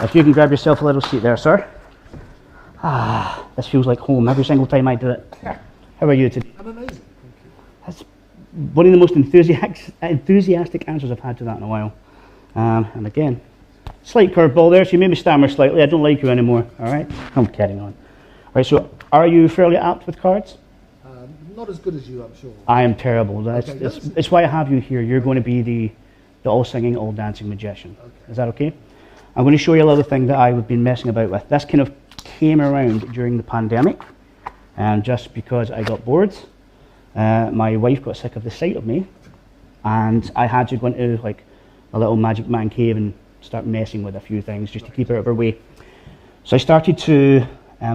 If you can grab yourself a little seat there, sir. Ah, this feels like home every single time I do it. How are you today? I'm amazing, thank you. That's one of the most enthusiastic answers I've had to that in a while. And again, slight curveball there, so you made me stammer slightly. I don't like you anymore, all right? I'm kidding on. All right, so are you fairly apt with cards? Not as good as you, I'm sure. I am terrible. It's why I have you here. You're going to be the all-singing, all-dancing magician. Okay. Is that okay? I'm going to show you a little thing that I've been messing about with. This kind of came around during the pandemic, and just because I got bored, my wife got sick of the sight of me, and I had to go into like a little magic man cave and start messing with a few things just to keep her out of her way. So I started to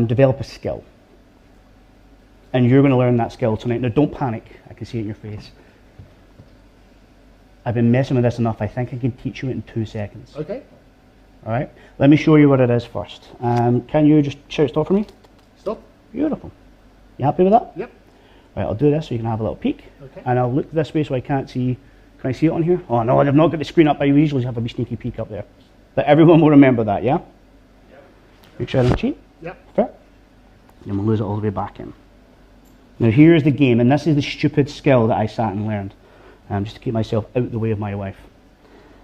develop a skill. And you're going to learn that skill tonight. Now, don't panic. I can see it in your face. I've been messing with this enough. I think I can teach you it in 2 seconds. Okay. All right? Let me show you what it is first. Can you just shout stop for me? Stop. Beautiful. You happy with that? Yep. Right, I'll do this so you can have a little peek. Okay. And I'll look this way so I can't see. Can I see it on here? Oh, no, I've not got the screen up. I usually have a wee sneaky peek up there. But everyone will remember that, yeah? Yep. Make sure I don't cheat. Yep. Fair. Then we'll lose it all the way back in. Now here's the game, and this is the stupid skill that I sat and learned, just to keep myself out the way of my wife.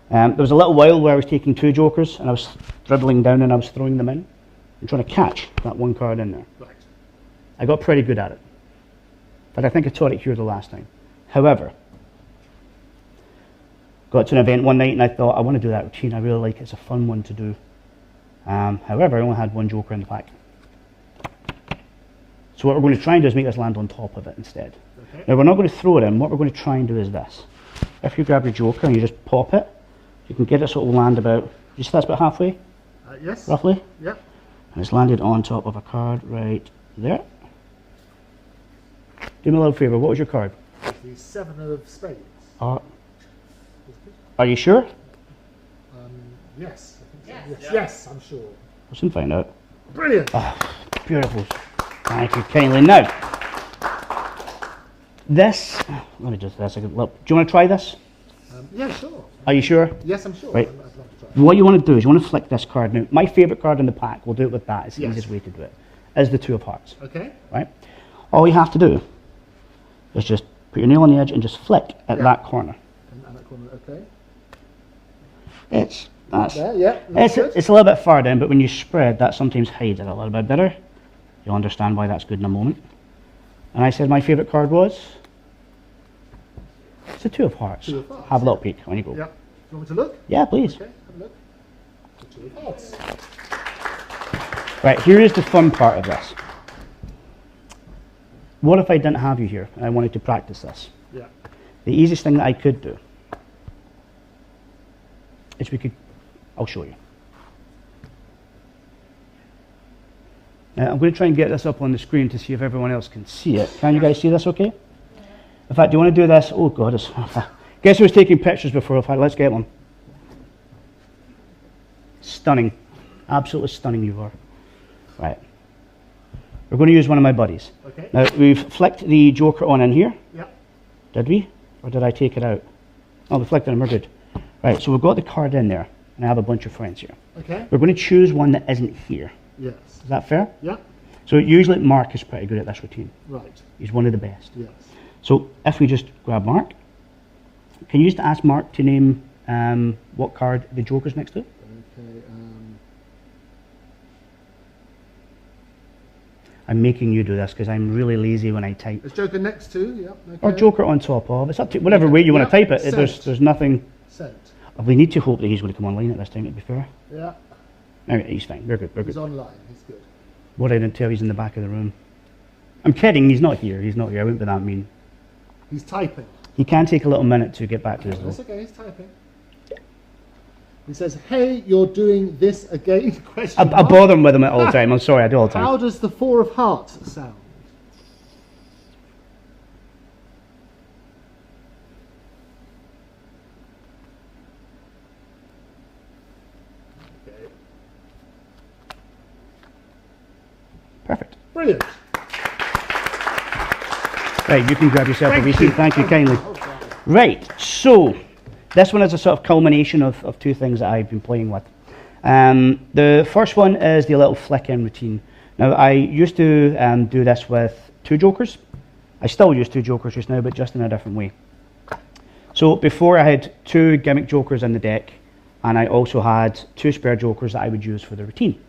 There was a little while where I was taking 2 jokers, and I was dribbling down and I was throwing them in, and trying to catch that 1 card in there. Right. I got pretty good at it, but I think I taught it here the last time. However, got to an event one night and I thought, I want to do that routine, I really like it, it's a fun one to do. However, I only had 1 joker in the pack. So what we're going to try and do is make this land on top of it instead. Okay. Now we're not going to throw it in, what we're going to try and do is this. If you grab your joker and you just pop it, you can get it so it will land about, you see that's about halfway? Yes. Roughly? Yep. And it's landed on top of a card right there. Do me a little favour, what was your card? The 7 of spades. Are you sure? Yes. I think so. Yes. Yeah. Yes, I'm sure. We'll soon find out. Brilliant. Oh, beautiful. Thank you kindly. Now, this, let me just this. Do you want to try this? Yeah, sure. Are you sure? Yes, I'm sure. Right. I'd love to try. What you want to do is you want to flick this card. Now, my favourite card in the pack, we'll do it with that. It's the Yes. easiest way to do it. Is the 2 of hearts. Okay. Right? All you have to do is just put your nail on the edge and just flick at that corner. And that corner, okay. That's There, yeah. That's good. it's a little bit far down, but when you spread, that sometimes hides it a little bit better. You'll understand why that's good in a moment. And I said my favourite card was? It's the 2 of hearts. 2 of hearts. Have a little peek when you go. Yeah. Do you want me to look? Yeah, please. Okay, have a look. The 2 of hearts. Right, here is the fun part of this. What if I didn't have you here and I wanted to practice this? Yeah. The easiest thing that I could do is I'll show you. I'm going to try and get this up on the screen to see if everyone else can see it. Can you guys see this okay? In fact, do you want to do this? Oh God, guess who was taking pictures before? In fact, let's get one. Stunning. Absolutely stunning you are. Right. We're going to use one of my buddies. Okay. Now, we've flicked the joker on in here. Yeah. Did we? Or did I take it out? Oh, we flicked it in, we're good. Right, so we've got the card in there, and I have a bunch of friends here. Okay. We're going to choose one that isn't here. Yes. Is that fair? Yeah. So usually Mark is pretty good at this routine. Right. He's one of the best. Yes. So if we just grab Mark, can you just ask Mark to name what card the joker's next to? Okay. I'm making you do this because I'm really lazy when I type. Is Joker next to? Yeah. Okay. Or joker on top of. It's up to whatever way you want to type it. Sent. There's nothing. Sent. We need to hope that he's going to come online at this time, to be fair. Yeah. Alright, he's fine. We're good. He's online. He's good. What I didn't tell, he's in the back of the room. I'm kidding, he's not here. He's not here. I wouldn't be that mean. He's typing. He can take a little minute to get back to his That's though. okay. He's typing. He says, "Hey, you're doing this again?" Question I mark. bother him with him all the time. I'm sorry, I do all the time. How does the 4 of hearts sound? Okay. Perfect. Brilliant. Right, you can grab yourself a Thank receipt. you. Thank you kindly. Oh, God. Right, so this one is a sort of culmination of 2 things that I've been playing with. The first one is the little flick in routine. Now I used to do this with 2 jokers. I still use 2 jokers just now, but just in a different way. So before I had 2 gimmick jokers in the deck, and I also had 2 spare jokers that I would use for the routine.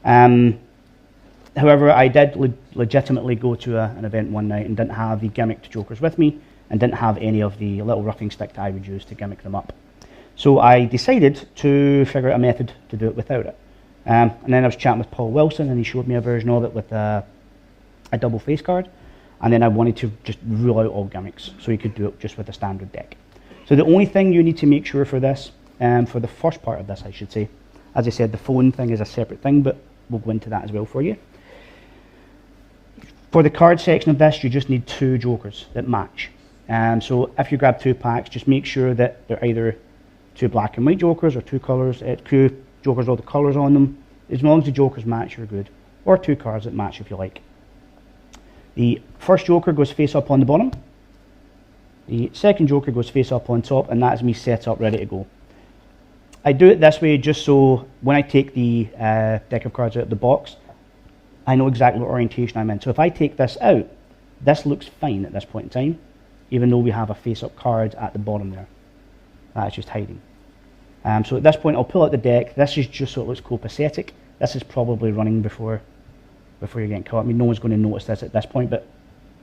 However, I did legitimately go to an event one night and didn't have the gimmicked jokers with me, and didn't have any of the little roughing stick that I would use to gimmick them up. So I decided to figure out a method to do it without it. And then I was chatting with Paul Wilson, and he showed me a version of it with a double face card. And then I wanted to just rule out all gimmicks, so you could do it just with a standard deck. So the only thing you need to make sure for this, for the first part of this I should say, as I said, the phone thing is a separate thing, but we'll go into that as well for you. For the card section of this, you just need 2 jokers that match. So if you grab 2 packs, just make sure that they're either 2 black and white jokers or 2 colours, 2 jokers with all the colours on them. As long as the jokers match, you're good. Or 2 cards that match if you like. The first joker goes face up on the bottom. The second joker goes face up on top, and that's me set up ready to go. I do it this way just so when I take the deck of cards out of the box, I know exactly what orientation I'm in. So if I take this out, this looks fine at this point in time, even though we have a face-up card at the bottom there. That's just hiding. So at this point, I'll pull out the deck. This is just so it looks copacetic. This is probably running before you're getting caught. I mean, no one's going to notice this at this point, but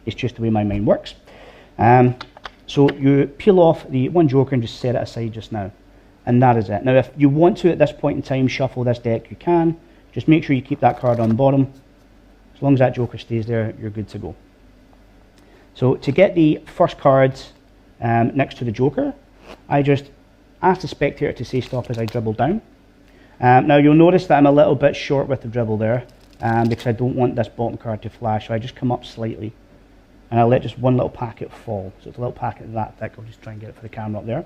it's just the way my mind works. So you peel off the 1 joker and just set it aside just now. And that is it. Now, if you want to, at this point in time, shuffle this deck, you can. Just make sure you keep that card on the bottom. As long as that joker stays there, you're good to go. So to get the first card next to the joker, I just ask the spectator to say stop as I dribble down. Now you'll notice that I'm a little bit short with the dribble there because I don't want this bottom card to flash, so I just come up slightly and I'll let just 1 little packet fall. So it's a little packet that thick. I'll just try and get it for the camera up there.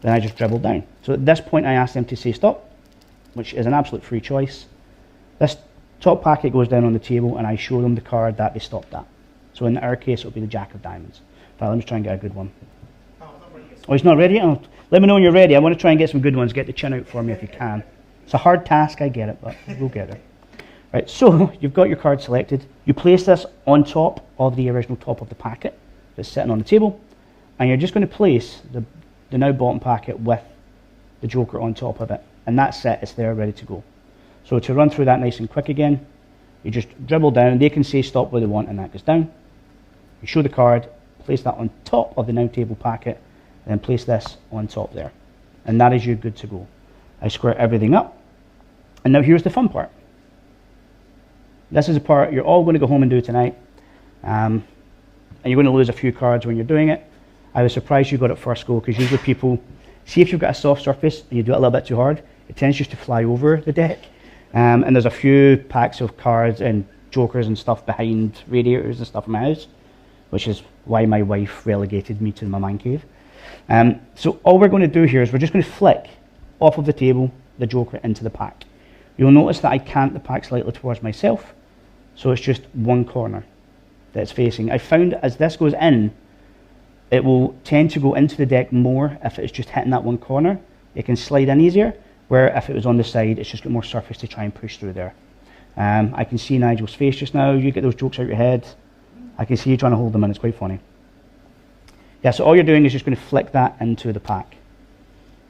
Then I just dribble down. So at this point I ask them to say stop, which is an absolute free choice. This top packet goes down on the table and I show them the card that they stopped at. So in our case, it'll be the Jack of Diamonds. Right, let me try and get a good one. Oh, he's not ready? Oh, let me know when you're ready. I want to try and get some good ones. Get the chin out for me if you can. It's a hard task, I get it, but we'll get there. Right, so you've got your card selected. You place this on top of the original top of the packet that's sitting on the table, and you're just going to place the now bottom packet with the joker on top of it, and that's it. It's there, ready to go. So to run through that nice and quick again, you just dribble down. They can say stop where they want, and that goes down. You show the card, place that on top of the now table packet, and then place this on top there. And that is you good to go. I square everything up. And now here's the fun part. This is the part you're all going to go home and do tonight. And you're going to lose a few cards when you're doing it. I was surprised you got it first go, because usually people, see if you've got a soft surface and you do it a little bit too hard, it tends just to fly over the deck. And there's a few packs of cards and jokers and stuff behind radiators and stuff in my house, which is why my wife relegated me to my man cave. So all we're going to do here is we're just going to flick off of the table the joker into the pack. You'll notice that I cant the pack slightly towards myself, so it's just 1 corner that it's facing. I found as this goes in, it will tend to go into the deck more if it's just hitting that 1 corner. It can slide in easier, where if it was on the side, it's just got more surface to try and push through there. I can see Nigel's face just now. You get those jokes out your head. I can see you trying to hold them in. It's quite funny. Yeah, so all you're doing is just going to flick that into the pack.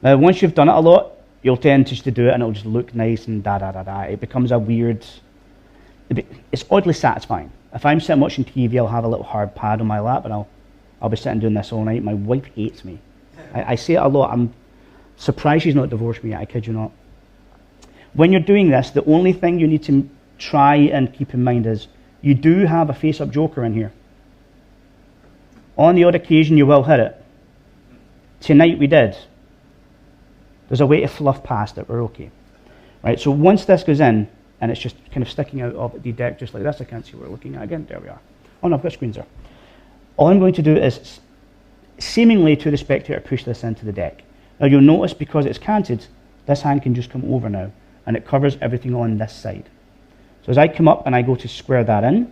Now, once you've done it a lot, you'll tend to just do it and it'll just look nice and da-da-da-da. It becomes a weird... It's oddly satisfying. If I'm sitting watching TV, I'll have a little hard pad on my lap and I'll be sitting doing this all night. My wife hates me. I say it a lot. I'm surprised she's not divorced me yet, I kid you not. When you're doing this, the only thing you need to try and keep in mind is you do have a face-up joker in here. On the odd occasion, you will hit it. Tonight we did. There's a way to fluff past it. We're okay. Right, so once this goes in, and it's just kind of sticking out of the deck just like this, I can't see what we're looking at again. There we are. Oh no, I've got screens there. All I'm going to do is, seemingly to the spectator, push this into the deck. Now you'll notice because it's canted, this hand can just come over now, and it covers everything on this side. So as I come up and I go to square that in,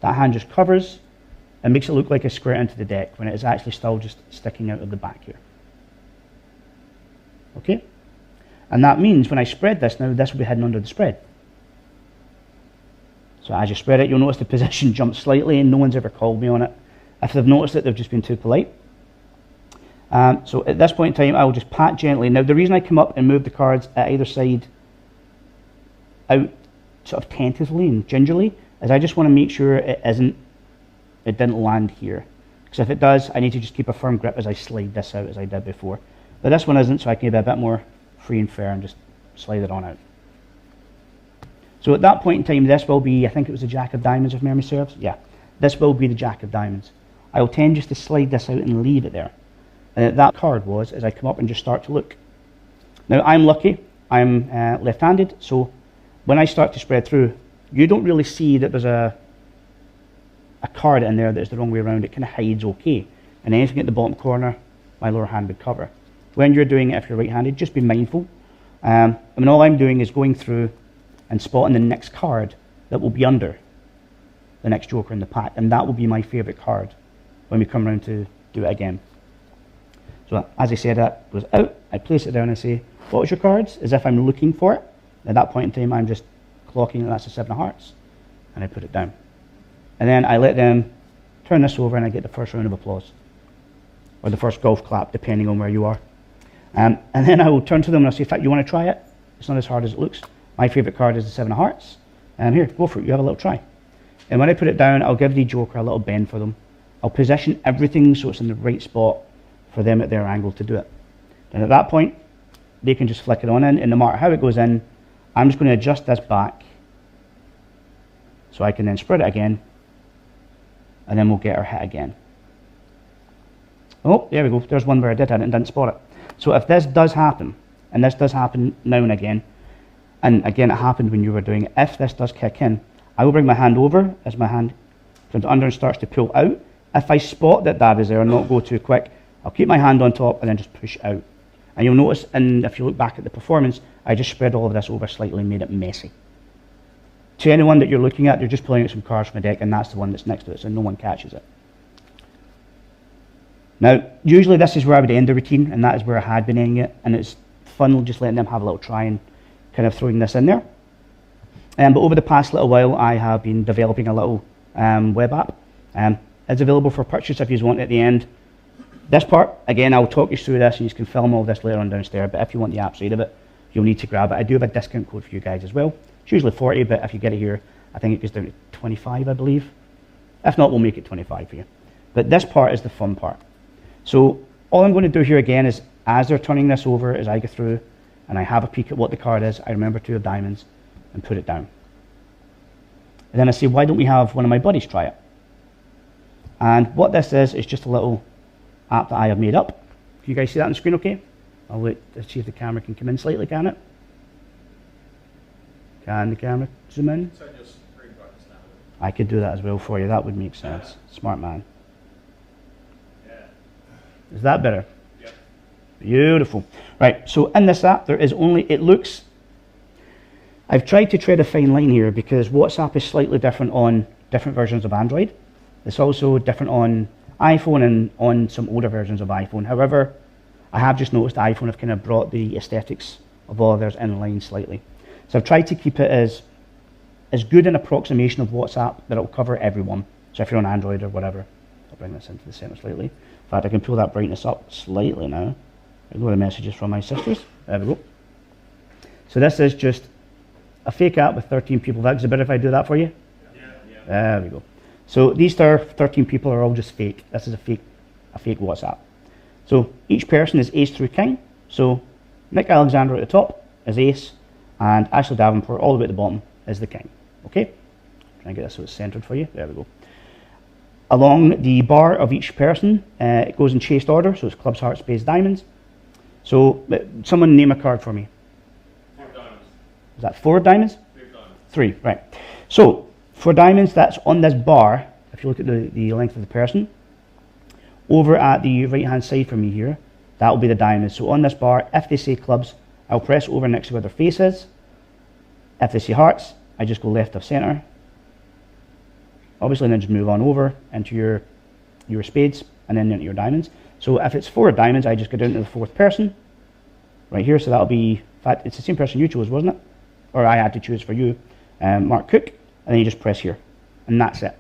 that hand just covers and makes it look like a square into the deck when it is actually still just sticking out of the back here. Okay? And that means when I spread this now, this will be hidden under the spread. So as you spread it, you'll notice the position jumps slightly, and no one's ever called me on it. If they've noticed it, they've just been too polite. So at this point in time, I will just pat gently. Now the reason I come up and move the cards at either side out sort of tentatively and gingerly is I just want to make sure it didn't land here. Because if it does, I need to just keep a firm grip as I slide this out as I did before. But this one isn't, so I can be a bit more free and fair and just slide it on out. So at that point in time, this will be, I think it was the Jack of Diamonds, if memory serves. Yeah, this will be the Jack of Diamonds. I will tend just to slide this out and leave it there. And that card was as I come up and just start to look. Now I'm lucky, I'm left-handed, so when I start to spread through, you don't really see that there's a card in there that's the wrong way around. It kind of hides okay. And anything at the bottom corner, my lower hand would cover. When you're doing it, if you're right-handed, just be mindful. I mean, all I'm doing is going through and spotting the next card that will be under the next joker in the pack, and that will be my favourite card when we come around to do it again. So as I said, that goes out, I place it down and say, what was your cards? As if I'm looking for it. At that point in time, I'm just clocking that that's a 7 of hearts, and I put it down. And then I let them turn this over, and I get the first round of applause, or the first golf clap, depending on where you are. And then I will turn to them and I'll say, in fact, you want to try it? It's not as hard as it looks. My favourite card is the 7 of hearts. And here, go for it, you have a little try. And when I put it down, I'll give the joker a little bend for them. I'll position everything so it's in the right spot for them at their angle to do it. And at that point, they can just flick it on in, and no matter how it goes in, I'm just going to adjust this back so I can then spread it again, and then we'll get our hit again. Oh, there we go. There's one where I did hit it and didn't spot it. So if this does happen, and this does happen now and again it happened when you were doing it, if this does kick in, I will bring my hand over as my hand comes under and starts to pull out. If I spot that that is there and not go too quick, I'll keep my hand on top and then just push out. And you'll notice, and if you look back at the performance, I just spread all of this over slightly and made it messy. To anyone that you're looking at, you're just pulling out some cards from a deck, and that's the one that's next to it, so no one catches it. Now, usually this is where I would end the routine, and that is where I had been ending it, and it's fun just letting them have a little try and kind of throwing this in there. But over the past little while, I have been developing a little web app. It's available for purchase if you want at the end. This part, again, I'll talk you through this, and you can film all this later on downstairs, but if you want the app side of it, you'll need to grab it. I do have a discount code for you guys as well. It's usually 40, but if you get it here, I think it goes down to 25, I believe. If not, we'll make it 25 for you. But this part is the fun part. So all I'm going to do here again is, as they're turning this over, as I go through, and I have a peek at what the card is, I remember 2 of diamonds, and put it down. And then I say, why don't we have one of my buddies try it? And what this is just a little app that I have made up. Can you guys see that on the screen okay? I'll wait to see if the camera can come in slightly, can it? Can the camera zoom in? I could do that as well for you, that would make sense. Smart man. Yeah. Is that better? Yeah. Beautiful. Right, so in this app, there is only, it looks, I've tried to tread a fine line here because WhatsApp is slightly different on different versions of Android. It's also different on iPhone and on some older versions of iPhone. However, I have just noticed iPhone have kind of brought the aesthetics of all of theirs in line slightly. So I've tried to keep it as good an approximation of WhatsApp that it will cover everyone. So if you're on Android or whatever, I'll bring this into the center slightly. In fact, I can pull that brightness up slightly now. I'll go to messages from my sisters. There we go. So this is just a fake app with 13 people. Is it better if I do that for you? Yeah. There we go. So these 13 people are all just fake. This is a fake WhatsApp. So each person is ace through king. So Nick Alexander at the top is ace, and Ashley Davenport all the way at the bottom is the king. Okay? Try and get this so it's centered for you. There we go. Along the bar of each person, it goes in chased order, so it's clubs, hearts, spades, diamonds. So someone name a card for me. 4 diamonds. Is that 4 diamonds? 3 diamonds. 3, right. So for diamonds, that's on this bar, if you look at the length of the person. Over at the right hand side for me here, that will be the diamonds. So on this bar, if they say clubs, I'll press over next to where their face is. If they say hearts, I just go left of center. Obviously, then just move on over into your spades and then into your diamonds. So if it's 4 diamonds, I just go down to the 4th person right here. So that'll be fact, it's the same person you chose, wasn't it? Or I had to choose for you, Mark Cook, and then you just press here, and that's it.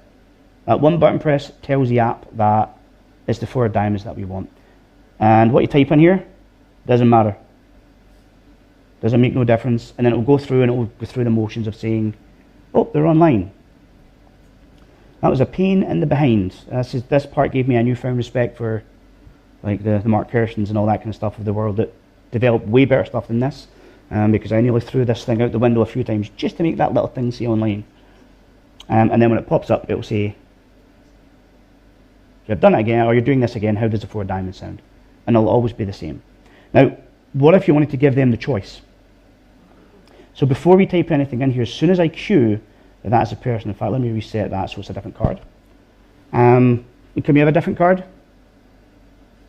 That one button press tells the app that it's the 4 diamonds that we want. And what you type in here doesn't matter. Doesn't make no difference. And then it will go through and it will go through the motions of saying, oh, they're online. That was a pain in the behind. This part gave me a newfound respect for like the Mark Kersons and all that kind of stuff of the world that developed way better stuff than this. Because I nearly threw this thing out the window a few times just to make that little thing say online. And then when it pops up, it will say, you've done it again, or you're doing this again, how does the 4 diamonds sound? And it'll always be the same. Now, what if you wanted to give them the choice? So before we type anything in here, as soon as I cue that that's a person, in fact, let me reset that so it's a different card. Can we have a different card?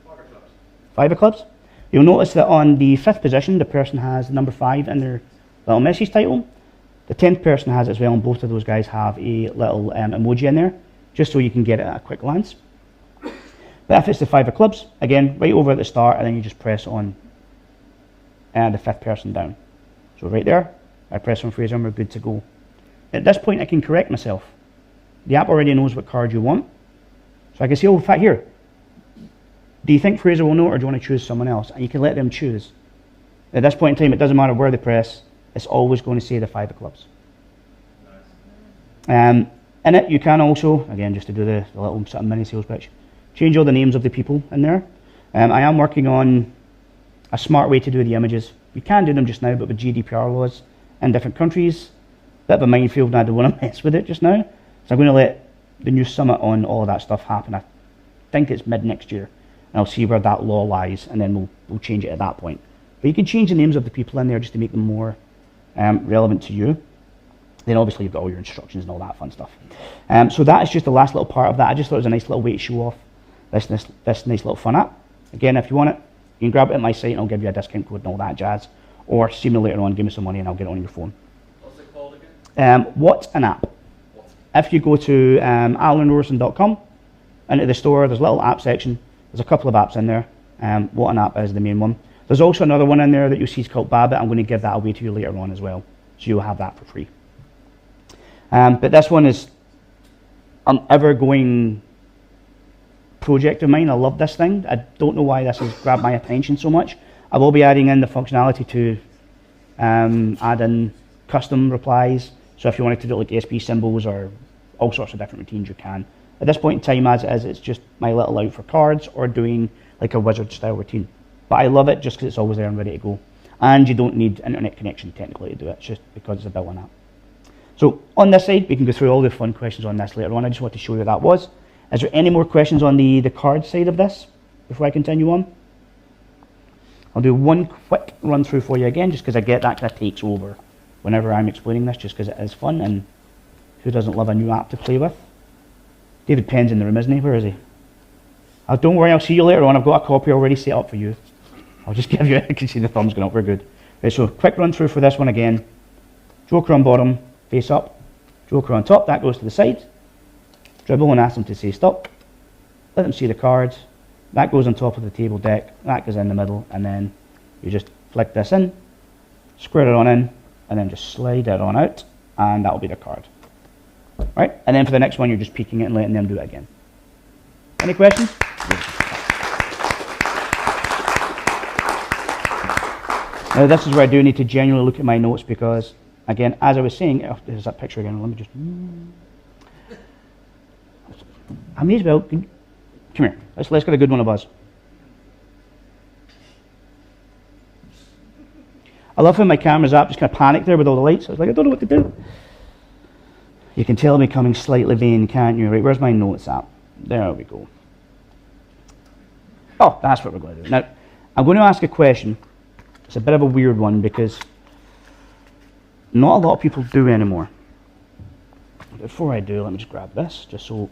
5 of clubs. 5 of clubs. You'll notice that on the 5th position, the person has the number 5 in their little message title. The 10th person has it as well, and both of those guys have a little emoji in there, just so you can get it at a quick glance. But if it's the 5 of clubs, again, right over at the start, and then you just press on the 5th person down. So right there, I press on Fraser and we're good to go. At this point, I can correct myself. The app already knows what card you want. So I can say, oh, in fact, here, do you think Fraser will know, or do you want to choose someone else? And you can let them choose. At this point in time, it doesn't matter where they press, it's always going to say the 5 of clubs. Nice. In it, you can also, again, just to do the little sort of mini sales pitch, change all the names of the people in there. I am working on a smart way to do the images. You can do them just now, but with GDPR laws in different countries, bit of a minefield, and I don't want to mess with it just now. So I'm going to let the new summit on all of that stuff happen. I think it's mid next year, and I'll see where that law lies, and then we'll change it at that point. But you can change the names of the people in there just to make them more relevant to you. Then obviously you've got all your instructions and all that fun stuff. So that is just the last little part of that. I just thought it was a nice little way to show off this nice little fun app. Again, if you want it, you can grab it at my site and I'll give you a discount code and all that jazz. Or see me later on, give me some money and I'll get it on your phone. What's it called again? What's an app? What? If you go to alanrorrison.com, into the store, there's a little app section. There's a couple of apps in there. What an app is the main one. There's also another one in there that you'll see is called Babbit. I'm going to give that away to you later on as well. So you'll have that for free. But this one is an ever-going project of mine. I love this thing. I don't know why this has grabbed my attention so much. I will be adding in the functionality to add in custom replies. So if you wanted to do like SP symbols or all sorts of different routines, you can. At this point in time, as it is, it's just my little out for cards or doing like a wizard style routine. But I love it just because it's always there and ready to go. And you don't need internet connection technically to do it. It's just because it's a built-in app. So on this side, we can go through all the fun questions on this later on. I just want to show you what that was. Is there any more questions on the card side of this before I continue on? I'll do one quick run through for you again, just because I get that kind of takes over whenever I'm explaining this, just because it is fun, and who doesn't love a new app to play with? David Penn's in the room, isn't he? Where is he? Oh, don't worry, I'll see you later on. I've got a copy already set up for you. I'll just give you, I can see the thumbs going up, we're good. Right, so quick run through for this one again. Joker on bottom, face up. Joker on top, that goes to the side. Dribble and ask them to say stop. Let them see the cards. That goes on top of the table deck, that goes in the middle, and then you just flick this in, square it on in, and then just slide it on out, and that'll be the card. Right, and then for the next one, you're just peeking it and letting them do it again. Any questions? Now this is where I do need to genuinely look at my notes because, again, as I was saying, oh, there's that picture again, let me just... I may as well, come here, let's get a good one of us. I love how my camera's up, just kind of panicked there with all the lights. I was like, I don't know what to do. You can tell me becoming slightly vain, can't you? Right, where's my notes at? There we go. Oh, that's what we're going to do. Now, I'm going to ask a question. It's a bit of a weird one because not a lot of people do anymore. Before I do, let me just grab this, just so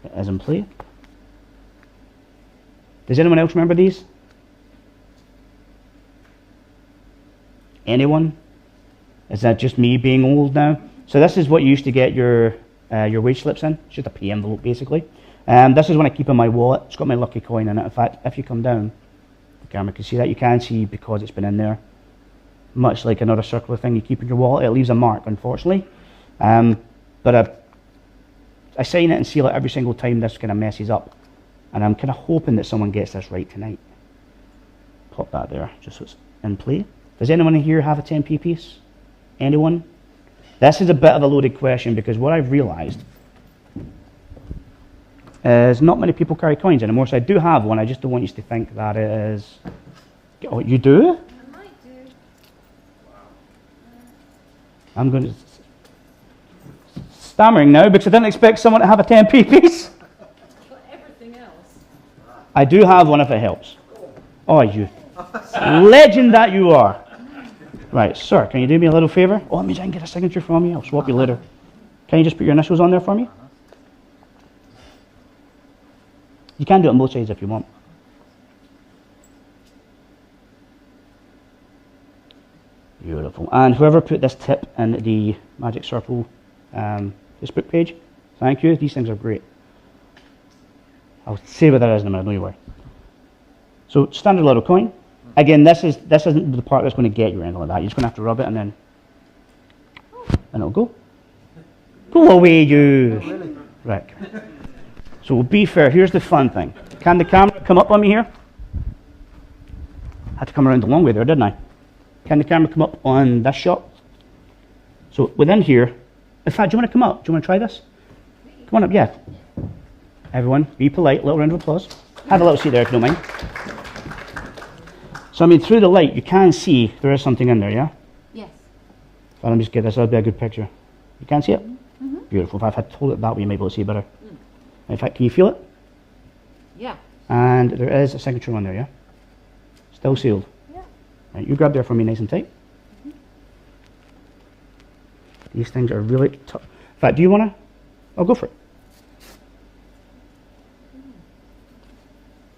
it is in play. Does anyone else remember these? Anyone? Is that just me being old now? So this is what you used to get your wage slips in. It's just a pay envelope, basically. This is one I keep in my wallet. It's got my lucky coin in it. In fact, if you come down, the camera can see that. You can see because it's been in there. much like another circular thing you keep in your wallet. It leaves a mark, unfortunately. But I sign it and seal it every single time this kind of messes up. And I'm kind of hoping that someone gets this right tonight. Pop that there, just so it's in play. Does anyone in here have a 10p piece? Anyone? This is a bit of a loaded question because what I've realised is not many people carry coins anymore, so I do have one. I just don't want you to think that it is... Oh, you do? I might do. I'm going to... Stammering now because I didn't expect someone to have a 10p piece. But everything else. I do have one if it helps. Oh, you legend that you are. Right, sir, can you do me a little favour? Oh, let me try and get a signature from you. I'll swap you later. Can you just put your initials on there for me? You can do it on both sides if you want. Beautiful. And whoever put this tip in the Magic Circle Facebook page, thank you. These things are great. I'll say what that is in a minute, don't you worry. So, standard little coin. Again, this isn't the part that's going to get you or anything like that. You're just going to have to rub it and then it'll go. Go away, you. Really? Right. So we'll be fair. Here's the fun thing. Can the camera come up on me here? Had to come around the long way there, didn't I? Can the camera come up on this shot? So within here, in fact, do you want to come up? Do you want to try this? Come on up, yeah. Everyone, be polite. Little round of applause. Have a little seat there if you don't mind. So I mean, through the light, you can see there is something in there, yeah? Yes. So let me just get this. That'll be a good picture. You can see it? Mm-hmm. Beautiful. If I had told it that way, you might be able to see it better. In fact, can you feel it? Yeah. And there is a signature on there, yeah? Still sealed. Yeah. Right, you grab there for me nice and tight. These things are really tough. In fact, do you want to? I'll go for it.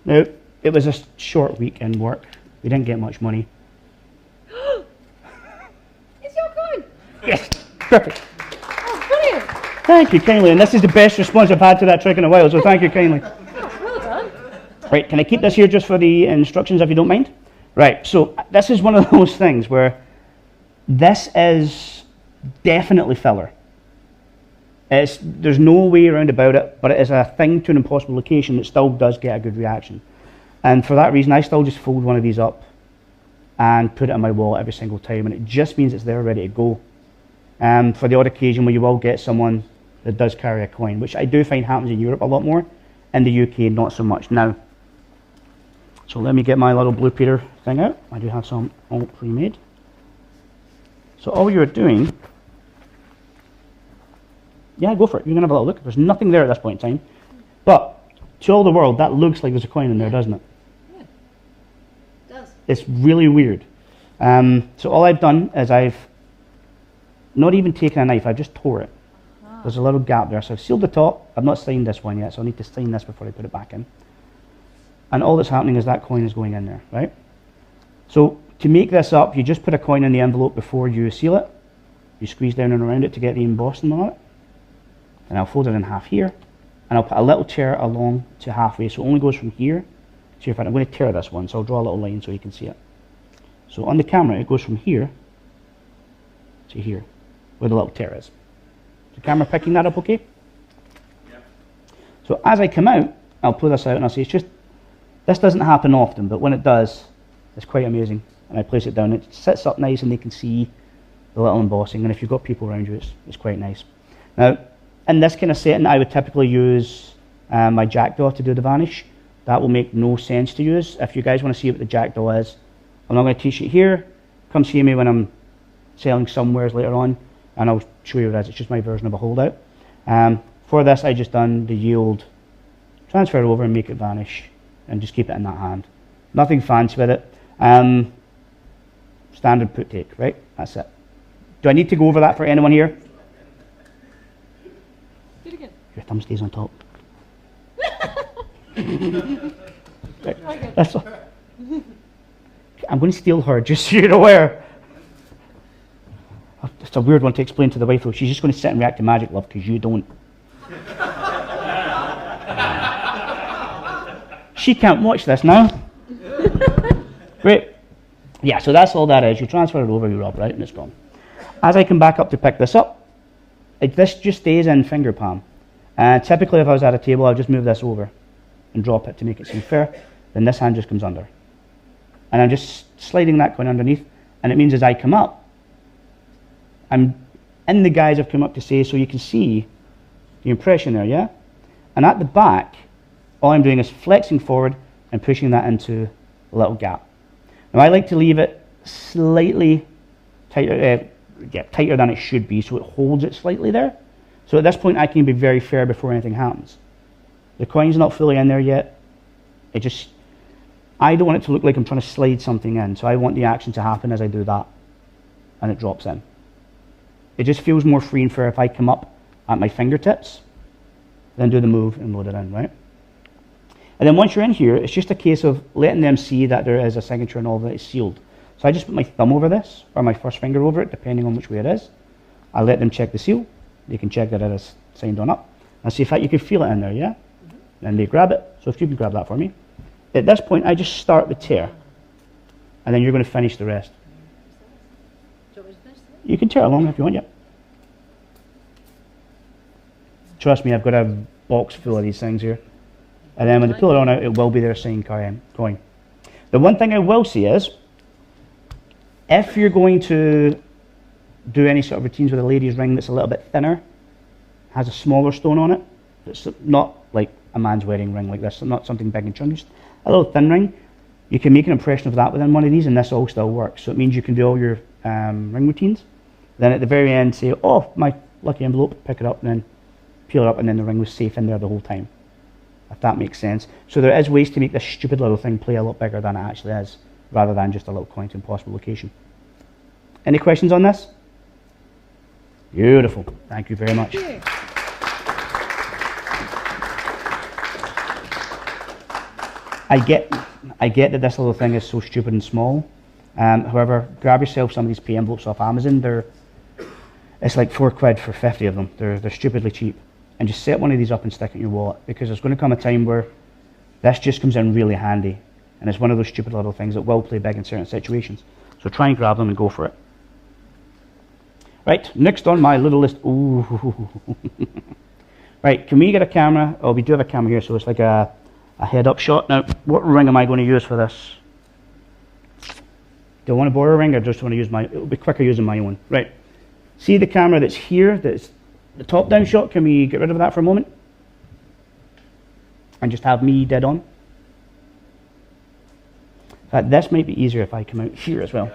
Now, it was a short week in work. We didn't get much money. It's your coin. Yes, perfect. Oh, brilliant. Thank you kindly. And this is the best response I've had to that trick in a while, so thank you kindly. Oh, well done. Right, can I keep this here just for the instructions if you don't mind? Right, so this is one of those things where this is definitely filler. There's no way around about it, but it is a thing to an impossible location that still does get a good reaction. And for that reason, I still just fold one of these up and put it in my wallet every single time, and it just means it's there ready to go. For the odd occasion where you will get someone that does carry a coin, which I do find happens in Europe a lot more, in the UK not so much now. So let me get my little Blue Peter thing out. I do have some all pre-made. So all you're doing, yeah, go for it. You can have a little look. There's nothing there at this point in time. But to all the world, that looks like there's a coin in there, doesn't it? Yeah. It does. It's really weird. So all I've done is I've not even taken a knife, I've just tore it. Ah. There's a little gap there. So I've sealed the top. I've not signed this one yet, so I need to sign this before I put it back in. And all that's happening is that coin is going in there, right? So to make this up, you just put a coin in the envelope before you seal it. You squeeze down and around it to get the embossing on it. And I'll fold it in half here. And I'll put a little tear along to halfway, so it only goes from here to here. I'm going to tear this one, so I'll draw a little line so you can see it. So on the camera, it goes from here to here, where the little tear is. Is the camera picking that up okay? Yeah. So as I come out, I'll pull this out and I'll say, it's just, this doesn't happen often, but when it does, it's quite amazing. And I place it down, it sits up nice and they can see the little embossing, and if you've got people around you, it's quite nice. Now, in this kind of setting, I would typically use my jackdaw to do the vanish. That will make no sense to use. If you guys want to see what the jackdaw is, I'm not going to teach it here. Come see me when I'm selling somewheres later on, and I'll show you what it is. It's just my version of a holdout. For this, I just done the yield, transfer it over and make it vanish, and just keep it in that hand. Nothing fancy with it. Standard put take, right? That's it. Do I need to go over that for anyone here? Do it again. Your thumb stays on top. Right. Okay. That's all. I'm going to steal her, just so you're aware. It's a weird one to explain to the wife, though. She's just going to sit and react to magic, love, because you don't. She can't watch this now. Great. Yeah, so that's all that is. You transfer it over, you rub, right, and it's gone. As I come back up to pick this up, this just stays in finger palm. Typically, if I was at a table, I'll just move this over and drop it to make it seem fair. Then this hand just comes under. And I'm just sliding that coin underneath, and it means as I come up, I'm in the guise I've come up to say, so you can see the impression there, yeah? And at the back, all I'm doing is flexing forward and pushing that into a little gap. Now I like to leave it slightly tighter, tighter than it should be, so it holds it slightly there. So at this point I can be very fair before anything happens. The coin's not fully in there yet. I don't want it to look like I'm trying to slide something in, so I want the action to happen as I do that, and it drops in. It just feels more free and fair if I come up at my fingertips, then do the move and load it in, right? And then once you're in here, it's just a case of letting them see that there is a signature and all that is sealed. So I just put my thumb over this, or my first finger over it, depending on which way it is. I let them check the seal. They can check that it is signed on up. And see if you can feel it in there, yeah? Then they grab it. So if you can grab that for me. At this point, I just start the tear. And then you're going to finish the rest. Do you want me to finish that? You can tear along if you want, yeah. Trust me, I've got a box full of these things here. And then when they pull it on out, it will be their signed coin. The one thing I will say is, if you're going to do any sort of routines with a lady's ring that's a little bit thinner, has a smaller stone on it, it's not like a man's wedding ring like this, not something big and chunky, just a little thin ring, you can make an impression of that within one of these and this all still works. So it means you can do all your ring routines. Then at the very end say, oh, my lucky envelope, pick it up and then peel it up, and then the ring was safe in there the whole time. If that makes sense. So there is ways to make this stupid little thing play a lot bigger than it actually is, rather than just a little coin to impossible location. Any questions on this? Beautiful. Thank you very much. I get that this little thing is so stupid and small. However, grab yourself some of these pay envelopes off Amazon. It's like £4 for 50 of them. They're stupidly cheap. And just set one of these up and stick it in your wallet, because there's going to come a time where this just comes in really handy, and it's one of those stupid little things that will play big in certain situations. So try and grab them and go for it. Right, next on my little list. Ooh. Right, can we get a camera? Oh, we do have a camera here, so it's like a head-up shot. Now, what ring am I going to use for this? Do I want to borrow a ring, or just want to use my? It'll be quicker using my own. Right. See the camera that's here, that's the top-down shot. Can we get rid of that for a moment? And just have me dead on? In fact, this might be easier if I come out here as well.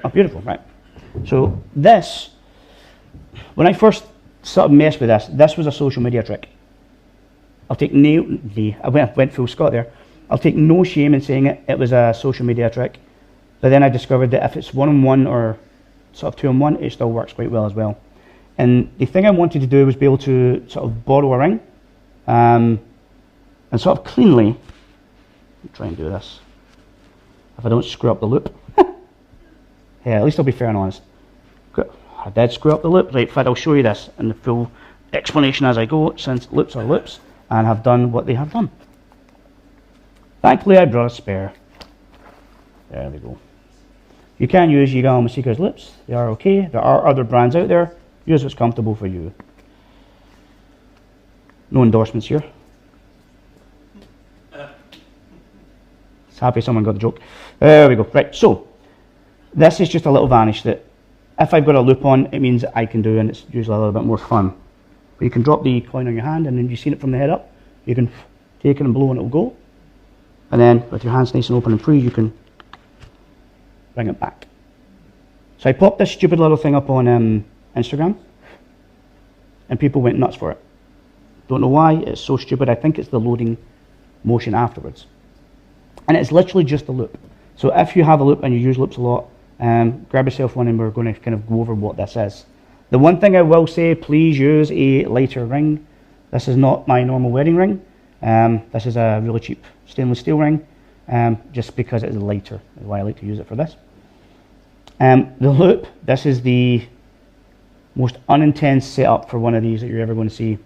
Oh, beautiful, right. So this, when I first sort of messed with this was a social media trick. I'll take I went full Scott there. I'll take no shame in saying it was a social media trick. But then I discovered that if it's one-on-one or sort of two-on-one, it still works quite well as well. And the thing I wanted to do was be able to sort of borrow a ring and sort of cleanly try and do this. If I don't screw up the loop. Yeah, at least I'll be fair and honest. I did screw up the loop. Right, in fact, I'll show you this in the full explanation as I go, since loops are loops, and have done what they have done. Thankfully, I brought a spare. There we go. You can use Yigal Masika's loops. They are okay. There are other brands out there. Use what's comfortable for you. No endorsements here. Just happy someone got the joke. There we go. Right, so this is just a little vanish that if I've got a loop on, it means I can do, and it's usually a little bit more fun. But you can drop the coin on your hand, and then you've seen it from the head up. You can take it and blow and it'll go. And then with your hands nice and open and free, you can bring it back. So I popped this stupid little thing up on Instagram, and people went nuts for it. Don't know why, it's so stupid. I think it's the loading motion afterwards. And it's literally just a loop. So if you have a loop and you use loops a lot, grab yourself one, and we're going to kind of go over what this is. The one thing I will say, please use a lighter ring. This is not my normal wedding ring. This is a really cheap stainless steel ring, just because it is lighter. That's why I like to use it for this. The loop, this is the most unintense setup for one of these that you're ever going to see.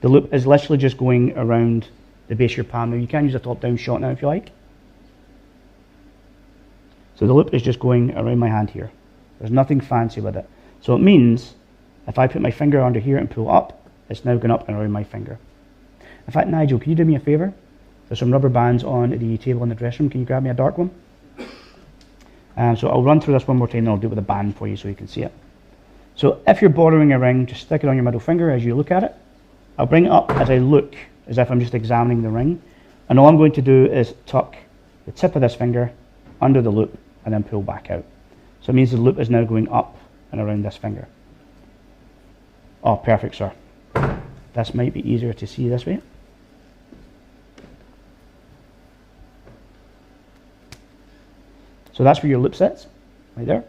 The loop is literally just going around the base of your palm. Now you can use a top-down shot now if you like. So the loop is just going around my hand here. There's nothing fancy with it. So it means if I put my finger under here and pull up, it's now going up and around my finger. In fact, Nigel, can you do me a favour? There's some rubber bands on the table in the dressing room. Can you grab me a dark one? So I'll run through this one more time and I'll do it with a band for you so you can see it. So if you're bordering a ring, just stick it on your middle finger as you look at it. I'll bring it up as I look, as if I'm just examining the ring. And all I'm going to do is tuck the tip of this finger under the loop and then pull back out. So it means the loop is now going up and around this finger. Oh, perfect, sir. This might be easier to see this way. So that's where your loop sits, right there.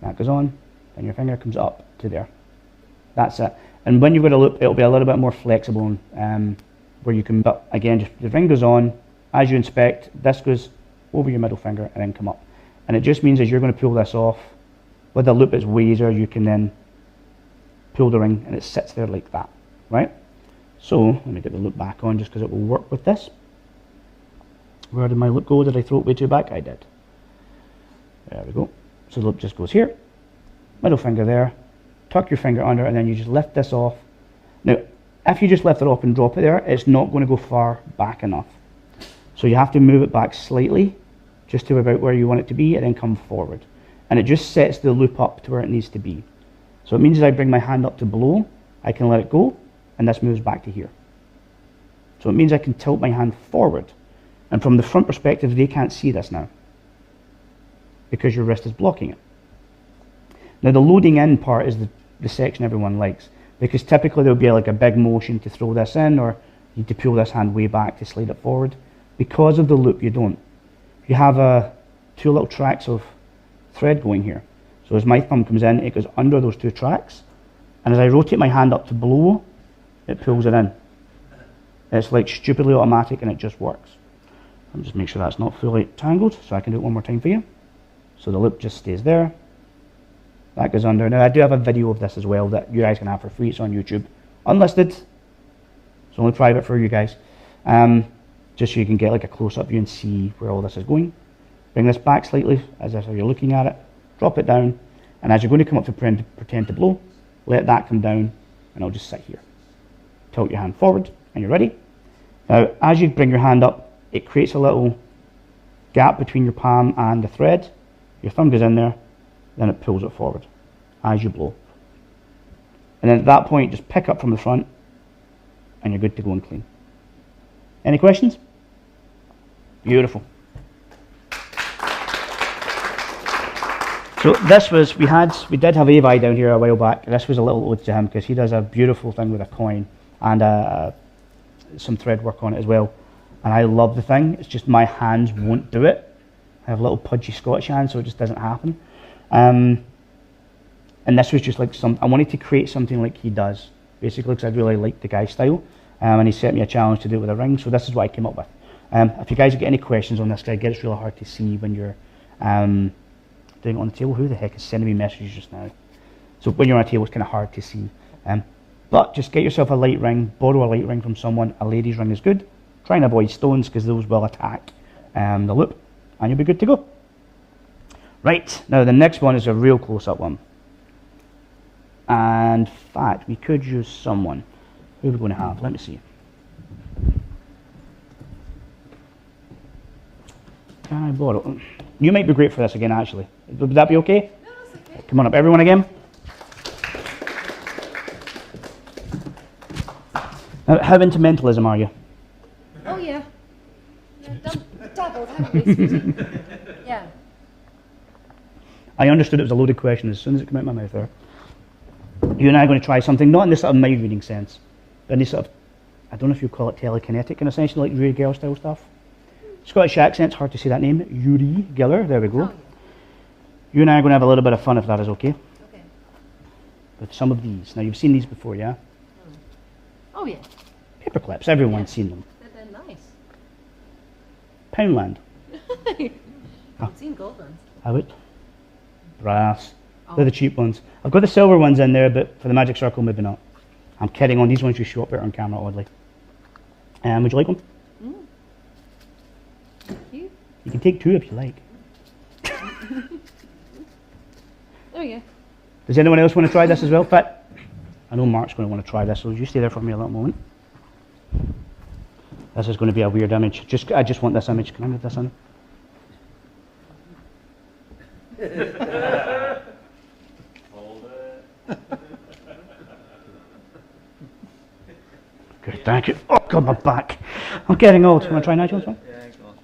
That goes on, and your finger comes up to there. That's it. And when you've got a loop, it'll be a little bit more flexible, where you can, but again, just the ring goes on. As you inspect, this goes over your middle finger and then come up. And it just means as you're going to pull this off, with the loop it's way easier, you can then pull the ring and it sits there like that, right? So, let me get the loop back on just because it will work with this. Where did my loop go? Did I throw it way too back? I did. There we go. So the loop just goes here, middle finger there, tuck your finger under, and then you just lift this off. Now, if you just lift it off and drop it there, it's not going to go far back enough. So you have to move it back slightly, just to about where you want it to be, and then come forward. And it just sets the loop up to where it needs to be. So it means as I bring my hand up to blow, I can let it go, and this moves back to here. So it means I can tilt my hand forward. And from the front perspective, they can't see this now, because your wrist is blocking it. Now the loading in part is the section everyone likes, because typically there'll be like a big motion to throw this in, or you need to pull this hand way back to slide it forward. Because of the loop, you don't. You have two little tracks of thread going here. So as my thumb comes in, it goes under those two tracks, and as I rotate my hand up to blow, it pulls it in. It's like stupidly automatic, and it just works. Let me just make sure that's not fully tangled, so I can do it one more time for you. So the loop just stays there. That goes under. Now I do have a video of this as well that you guys can have for free. It's on YouTube. Unlisted. It's only private for you guys. Just so you can get like a close-up view and see where all this is going. Bring this back slightly as if you're looking at it. Drop it down. And as you're going to come up to pretend to blow, let that come down and I'll just sit here. Tilt your hand forward and you're ready. Now as you bring your hand up, it creates a little gap between your palm and the thread. Your thumb goes in there, then it pulls it forward as you blow. And then at that point, just pick up from the front and you're good to go and clean. Any questions? Beautiful. So this was, we did have Avi down here a while back. This was a little ode to him because he does a beautiful thing with a coin and some thread work on it as well. And I love the thing, it's just my hands won't do it. I have little pudgy Scottish hands, so it just doesn't happen. And this was just like I wanted to create something like he does, basically, because I really liked the guy's style. And he set me a challenge to do it with a ring, so this is what I came up with. If you guys get any questions on this guy, get it's really hard to see when you're doing it on the table. Who the heck is sending me messages just now? So when you're on a table, it's kind of hard to see. But just get yourself a light ring, borrow a light ring from someone. A lady's ring is good. Try and avoid stones because those will attack the loop, and you'll be good to go. Right, now the next one is a real close-up one. And in fact, we could use someone. Who are we going to have? Let me see. Can I borrow? You might be great for this again, actually. Would that be okay? No, that's okay. Come on up, everyone again. Now, how into mentalism are you? Oh, yeah. Dabbled, haven't we, Susie? Yeah. I understood it was a loaded question as soon as it came out of my mouth there. You and I are going to try something, not in this sort of mind reading sense, but in this sort of, I don't know if you call it telekinetic in a sense, like Yuri Geller style stuff. Scottish accent's hard to say that name. Yuri Geller, there we go. Oh, yeah. You and I are going to have a little bit of fun if that is okay. Okay. With some of these. Now you've seen these before, yeah? Oh, yeah. Paper clips, everyone's seen them. They're nice. Poundland. I've seen gold ones. Have it? Brass. Oh. They're the cheap ones. I've got the silver ones in there, but for the magic circle, maybe not. I'm kidding on these ones you show up better on camera, oddly. Would you like one? Thank you. You can take two if you like. There we go. Does anyone else want to try this as well? But I know Mark's going to want to try this, so you stay there for me a little moment. This is going to be a weird image. I just want this image. Can I move this in? Hold it. Good, thank you. Oh God, my back. I'm getting old. You want to try Nigel's one? Yeah, go on.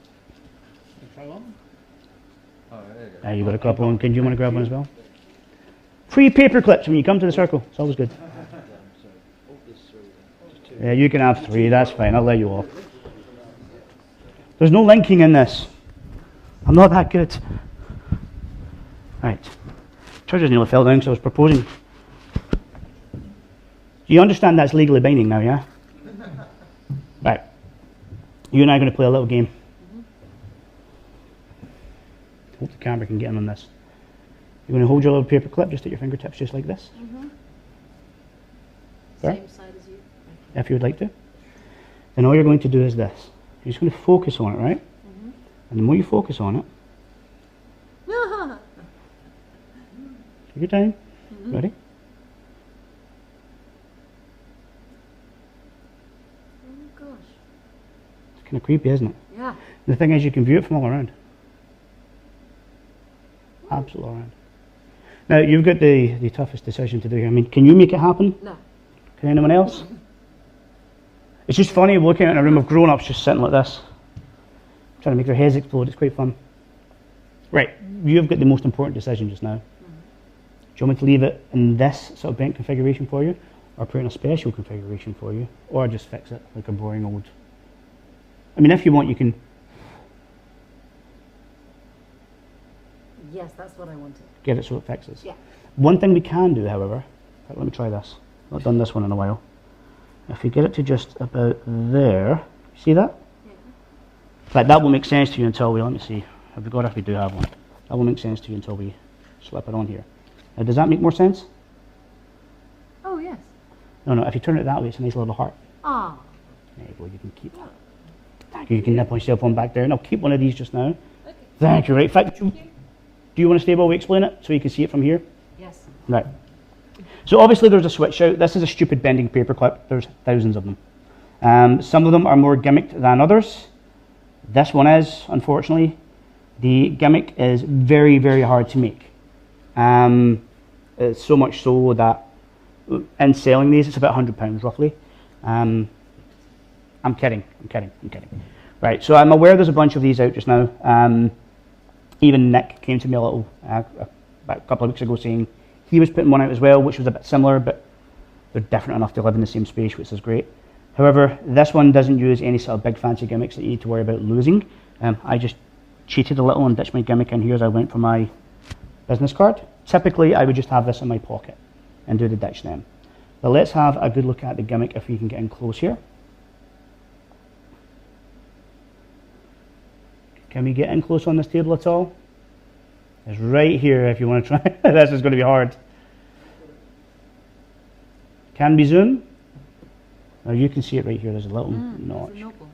Try one. Oh, there you go. You got a couple on. Can you want to grab one as well? Free paper clips when you come to the circle. It's always good. Yeah, you can have 3. That's fine. I'll let you off. There's no linking in this. I'm not that good. Right. Charges nearly fell down, so I was proposing. You understand that's legally binding now, yeah? Right. You and I are going to play a little game. Hope the camera can get in on this. You're going to hold your little paper clip just at your fingertips, just like this. There? Same side as you. If you would like to. Then all you're going to do is this. You're just going to focus on it, right? And the more you focus on it, take your time. Ready? Oh gosh. It's kind of creepy, isn't it? Yeah. The thing is, you can view it from all around. Absolutely all around. Now, you've got the toughest decision to do here. I mean, can you make it happen? No. Can anyone else? It's just funny looking at a room of grown-ups just sitting like this, trying to make their heads explode. It's quite fun. Right, you've got the most important decision just now. Do you want me to leave it in this sort of bent configuration for you, or put it in a special configuration for you, or just fix it like a boring old... I mean, if you want, you can... Yes, that's what I wanted. get it so it fixes. Yeah. One thing we can do, however, let me try this. I've not done this one in a while. If you get it to just about there, see that? Yeah. In fact, that will make sense to you until we, let me see, have we got it if we do have one? That will make sense to you until we slip it on here. Now, does that make more sense? Oh yes. No, if you turn it that way, it's a nice little heart. Ah. There you go, you can keep that. Thank you, you can nip on yourself on back there, and I'll keep one of these just now. Okay. Thank you, right. In fact, do you want to stay while we explain it, so you can see it from here? Yes. Right. So obviously there's a switch out. This is a stupid bending paperclip. There's thousands of them. Some of them are more gimmicked than others. This one is, unfortunately. The gimmick is very, very hard to make. It's so much so that in selling these, it's about £100 roughly. I'm kidding. Right, so I'm aware there's a bunch of these out just now. Even Nick came to me about a couple of weeks ago saying he was putting one out as well, which was a bit similar, but they're different enough to live in the same space, which is great. However, this one doesn't use any sort of big fancy gimmicks that you need to worry about losing. I just cheated a little and ditched my gimmick in here as I went for my business card. Typically, I would just have this in my pocket and do the ditch then. But let's have a good look at the gimmick if we can get in close here. Can we get in close on this table at all? It's right here if you want to try. This is going to be hard. Can we zoom? Now you can see it right here. There's a little notch. It's a noble.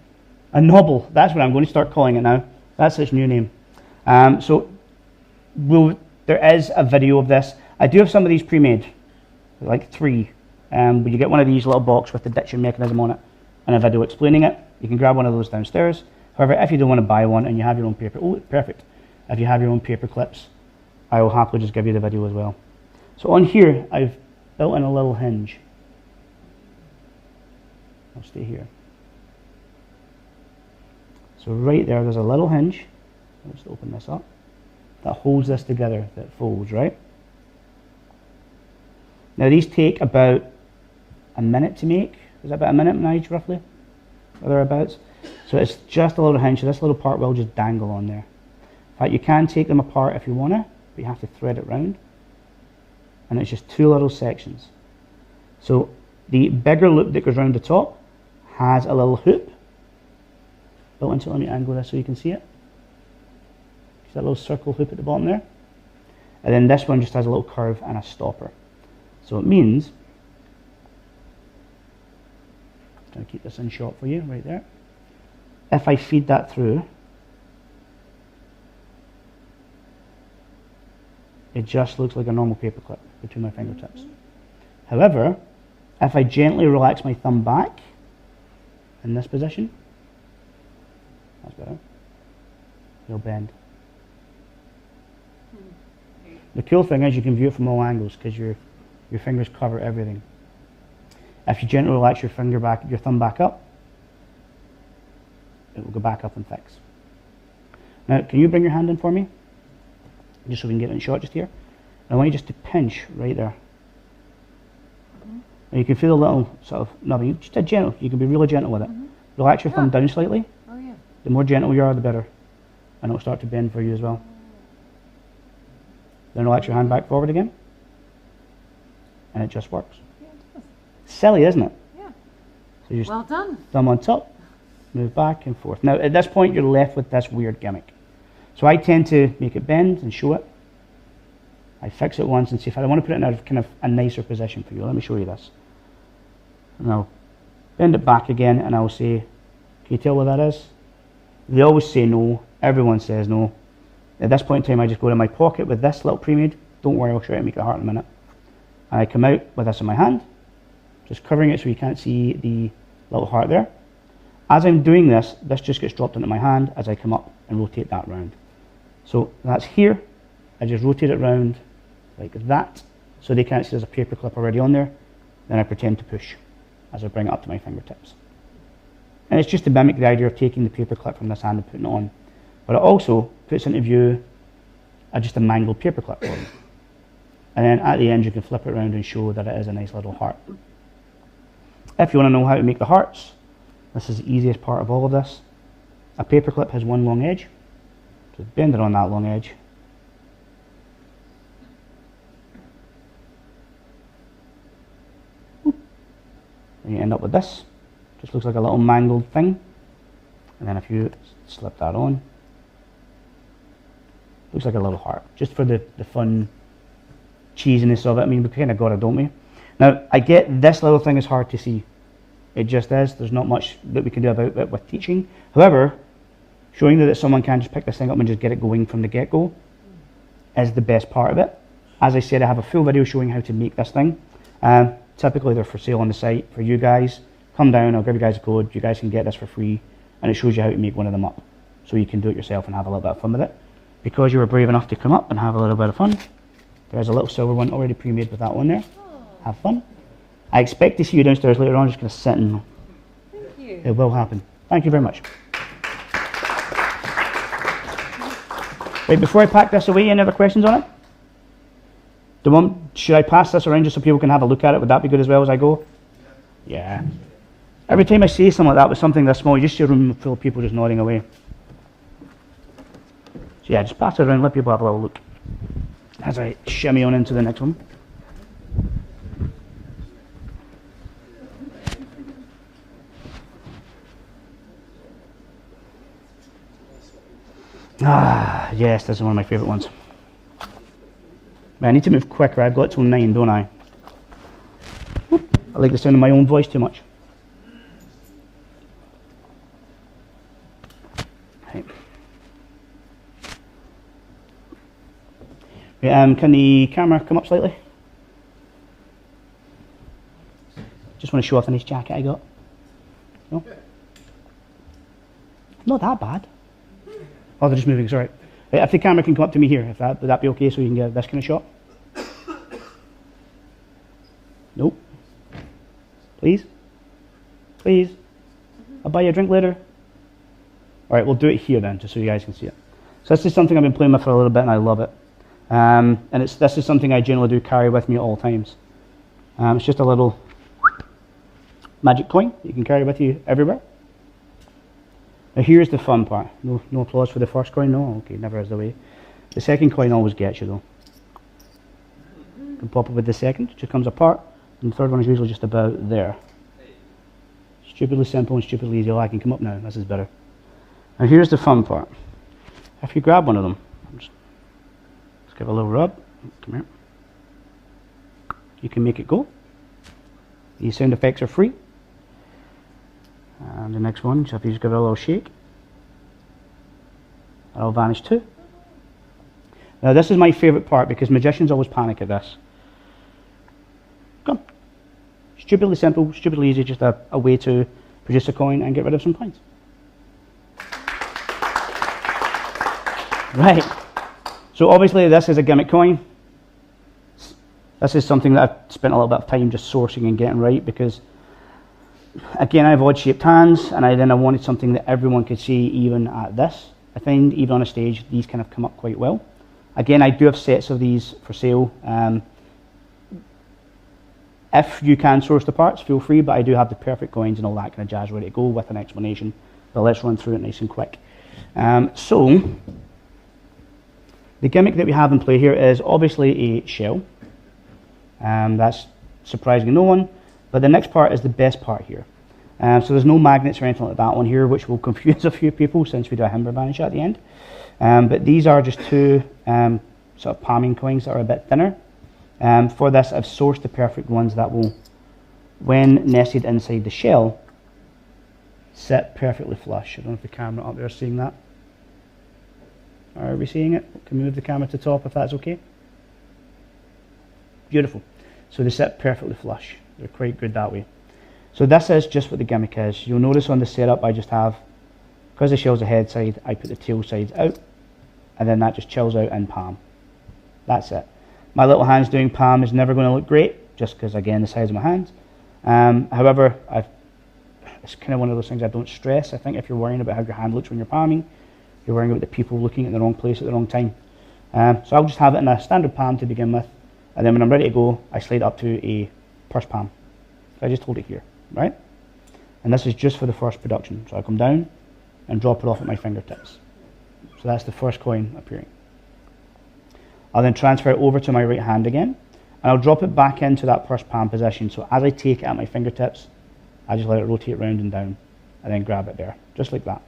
A nobble. That's what I'm going to start calling it now. That's its new name. There is a video of this. I do have some of these pre-made, like 3. But you get one of these little box with the ditching mechanism on it and a video explaining it. You can grab one of those downstairs. However, if you don't want to buy one and you have your own paper, perfect. If you have your own paper clips, I will happily just give you the video as well. So on here, I've built in a little hinge. I'll stay here. So right there's a little hinge. Let's open this up. That holds this together, that folds, right? Now these take about a minute to make. Is that about a minute, Nige, roughly? Or thereabouts? So it's just a little hinge, so this little part will just dangle on there. In fact, you can take them apart if you want to, but you have to thread it round. And it's just 2 little sections. So the bigger loop that goes around the top has a little hoop built into it. Let me angle this so you can see it. See that little circle hoop at the bottom there? And then this one just has a little curve and a stopper. So it means, I'm going to keep this in shot for you right there. If I feed that through, it just looks like a normal paperclip between my fingertips. However, if I gently relax my thumb back in this position, that's better, it'll bend. The cool thing is you can view it from all angles because your fingers cover everything. If you gently relax your thumb back up, it will go back up and fix. Now, can you bring your hand in for me? Just so we can get it in shot just here. And I want you just to pinch right there. Now you can feel a little sort of nubbing. Just a gentle, you can be really gentle with it. Relax your thumb down slightly. Oh yeah. The more gentle you are, the better. And it'll start to bend for you as well. Then relax your hand back forward again. And it just works. Yeah, it does. Silly, isn't it? Yeah. So you just Well done. thumb on top, move back and forth. Now at this point you're left with this weird gimmick. So I tend to make it bend and show it. I fix it once and see if I want to put it in kind of a nicer position for you. Let me show you this. And I'll bend it back again and I'll say, can you tell what that is? They always say no. Everyone says no. At this point in time I just go to my pocket with this little pre-made. Don't worry, I'll show you how to make it a heart in a minute. And I come out with this in my hand, just covering it so you can't see the little heart there. As I'm doing this, this just gets dropped into my hand as I come up and rotate that round. So that's here. I just rotate it round like that, so they can't see there's a paper clip already on there. Then I pretend to push as I bring it up to my fingertips. And it's just to mimic the idea of taking the paper clip from this hand and putting it on. But it also puts into view just a mangled paper clip for them. And then at the end you can flip it around and show that it is a nice little heart. If you want to know how to make the hearts, this is the easiest part of all of this. A paper clip has one long edge. So bend it on that long edge. And you end up with this. Just looks like a little mangled thing. And then if you slip that on, looks like a little heart. Just for the fun cheesiness of it. I mean, we kind of got it, don't we? Now, I get this little thing is hard to see. It just is. There's not much that we can do about it with teaching. However, showing that someone can just pick this thing up and just get it going from the get-go is the best part of it. As I said, I have a full video showing how to make this thing. Typically, they're for sale on the site for you guys. Come down, I'll give you guys a code. You guys can get this for free, and it shows you how to make one of them up. So you can do it yourself and have a little bit of fun with it. Because you were brave enough to come up and have a little bit of fun, there's a little silver one already pre-made with that one there. Have fun. I expect to see you downstairs later on. I'm just going to sit and Thank you. it will happen. Thank you very much. Right, before I pack this away, any other questions on it? Should I pass this around just so people can have a look at it? Would that be good as well as I go? Yeah. Every time I say something like that with something this small, you just see a room full of people just nodding away. So yeah, just pass it around, let people have a little look as I shimmy on into the next one. Ah, yes, this is one of my favourite ones. But I need to move quicker. I've got till 9, don't I? Whoop. I like the sound of my own voice too much. Right. Right, can the camera come up slightly? Just want to show off the nice jacket I got. No? Not that bad. Oh, they're just moving, sorry. If the camera can come up to me here, would that be okay so you can get this kind of shot? Nope. Please? Please? I'll buy you a drink later. Alright, we'll do it here then, just so you guys can see it. So this is something I've been playing with for a little bit and I love it. And this is something I generally do carry with me at all times. It's just a little magic coin you can carry with you everywhere. Now here's the fun part. No applause for the first coin? No? Okay, never is the way. The second coin always gets you though. You can pop it with the second, it just comes apart, and the third one is usually just about there. Stupidly simple and stupidly easy. Oh, I can come up now, this is better. Now here's the fun part. If you grab one of them, just give it a little rub, come here. You can make it go. These sound effects are free. And the next one, so if you just give it a little shake, that'll vanish too. Now this is my favourite part because magicians always panic at this. Come. Stupidly simple, stupidly easy, just a way to produce a coin and get rid of some coins. Right. So obviously this is a gimmick coin. This is something that I've spent a little bit of time just sourcing and getting right because, again, I have odd shaped hands, and I wanted something that everyone could see even at this. I find even on a stage these kind of come up quite well. Again, I do have sets of these for sale. If you can source the parts, feel free, but I do have the perfect coins and all that kind of jazz ready to go with an explanation. But let's run through it nice and quick. So the gimmick that we have in play here is obviously a shell. That's surprising no one, but the next part is the best part here. So there's no magnets or anything like that on here, which will confuse a few people since we do a Himber vanish at the end. But these are just two sort of palming coins that are a bit thinner. For this, I've sourced the perfect ones that will, when nested inside the shell, sit perfectly flush. I don't know if the camera up there is seeing that. Are we seeing it? Can we move the camera to top if that's okay? Beautiful. So they sit perfectly flush. They're quite good that way. So this is just what the gimmick is. You'll notice on the setup I just have, because the shell's a head side, I put the tail sides out, and then that just chills out in palm. That's it. My little hand's doing palm is never going to look great, just because, again, the size of my hands. However, it's kind of one of those things I don't stress. I think if you're worrying about how your hand looks when you're palming, you're worrying about the people looking in the wrong place at the wrong time. So I'll just have it in a standard palm to begin with, and then when I'm ready to go, I slide up to a purse palm. So I just hold it here, right? And this is just for the first production. So I come down and drop it off at my fingertips. So that's the first coin appearing. I'll then transfer it over to my right hand again, and I'll drop it back into that purse palm position. So as I take it at my fingertips, I just let it rotate round and down, and then grab it there, just like that.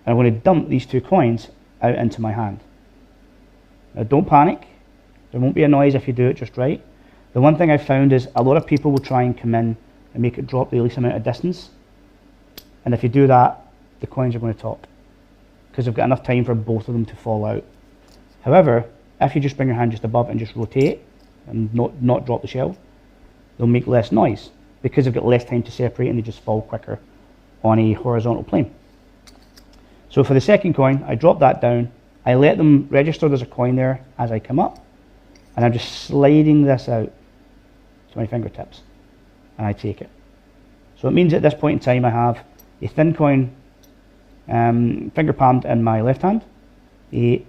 And I'm going to dump these two coins out into my hand. Now don't panic. There won't be a noise if you do it just right. The one thing I've found is a lot of people will try and come in and make it drop the least amount of distance. And if you do that, the coins are going to top, because they've got enough time for both of them to fall out. However, if you just bring your hand just above and just rotate and not drop the shell, they'll make less noise because they've got less time to separate and they just fall quicker on a horizontal plane. So for the second coin, I drop that down. I let them register there's a coin there as I come up, and I'm just sliding this out to my fingertips, and I take it. So it means at this point in time I have a thin coin finger palmed in my left hand, a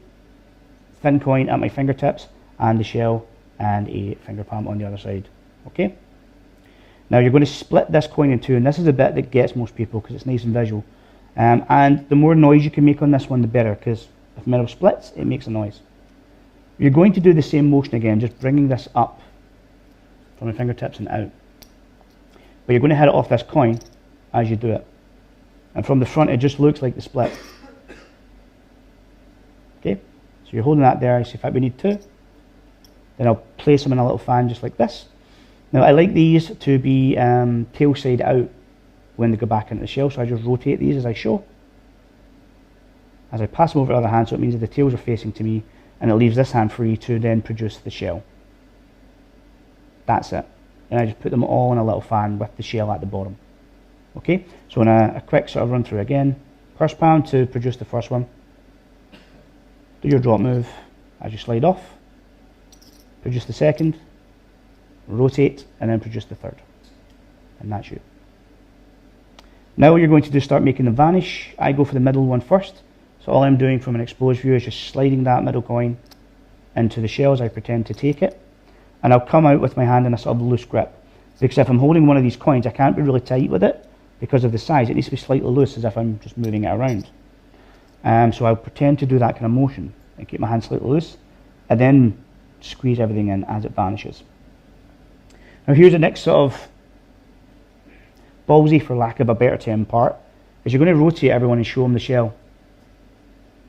thin coin at my fingertips, and the shell and a finger palm on the other side. Okay? Now you're going to split this coin in two, and this is the bit that gets most people because it's nice and visual. And the more noise you can make on this one, the better, because if metal splits, it makes a noise. You're going to do the same motion again, just bringing this up from your fingertips and out. But you're going to hit it off this coin as you do it. And from the front, it just looks like the split. Okay? So you're holding that there. I see, in fact, we need two. Then I'll place them in a little fan just like this. Now, I like these to be tail side out when they go back into the shell, so I just rotate these as I show. As I pass them over to the other hand, so it means that the tails are facing to me, and it leaves this hand free to then produce the shell. That's it. And I just put them all in a little fan with the shell at the bottom. Okay, so in a quick sort of run through again, purse palm to produce the first one. Do your drop move as you slide off, produce the second, rotate, and then produce the third. And that's you. Now what you're going to do is start making them vanish. I go for the middle one first. So all I'm doing from an exposed view is just sliding that middle coin into the shell as I pretend to take it. And I'll come out with my hand in a sort of loose grip. Because if I'm holding one of these coins, I can't be really tight with it because of the size. It needs to be slightly loose as if I'm just moving it around. So I'll pretend to do that kind of motion and keep my hand slightly loose, and then squeeze everything in as it vanishes. Now here's the next sort of ballsy, for lack of a better term, part, is you're going to rotate everyone and show them the shell.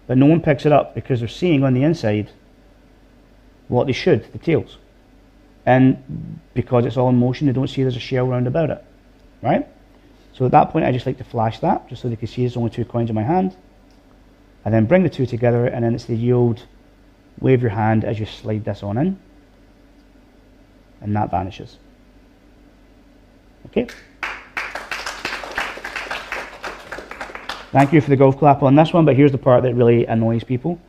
But no one picks it up because they're seeing on the inside what they should, the tails. And because it's all in motion, they don't see there's a shell round about it, right? So at that point, I just like to flash that, just so they can see there's only two coins in my hand. And then bring the two together, and then it's the old wave your hand as you slide this on in, and that vanishes. Okay? Thank you for the golf clap on this one, but here's the part that really annoys people.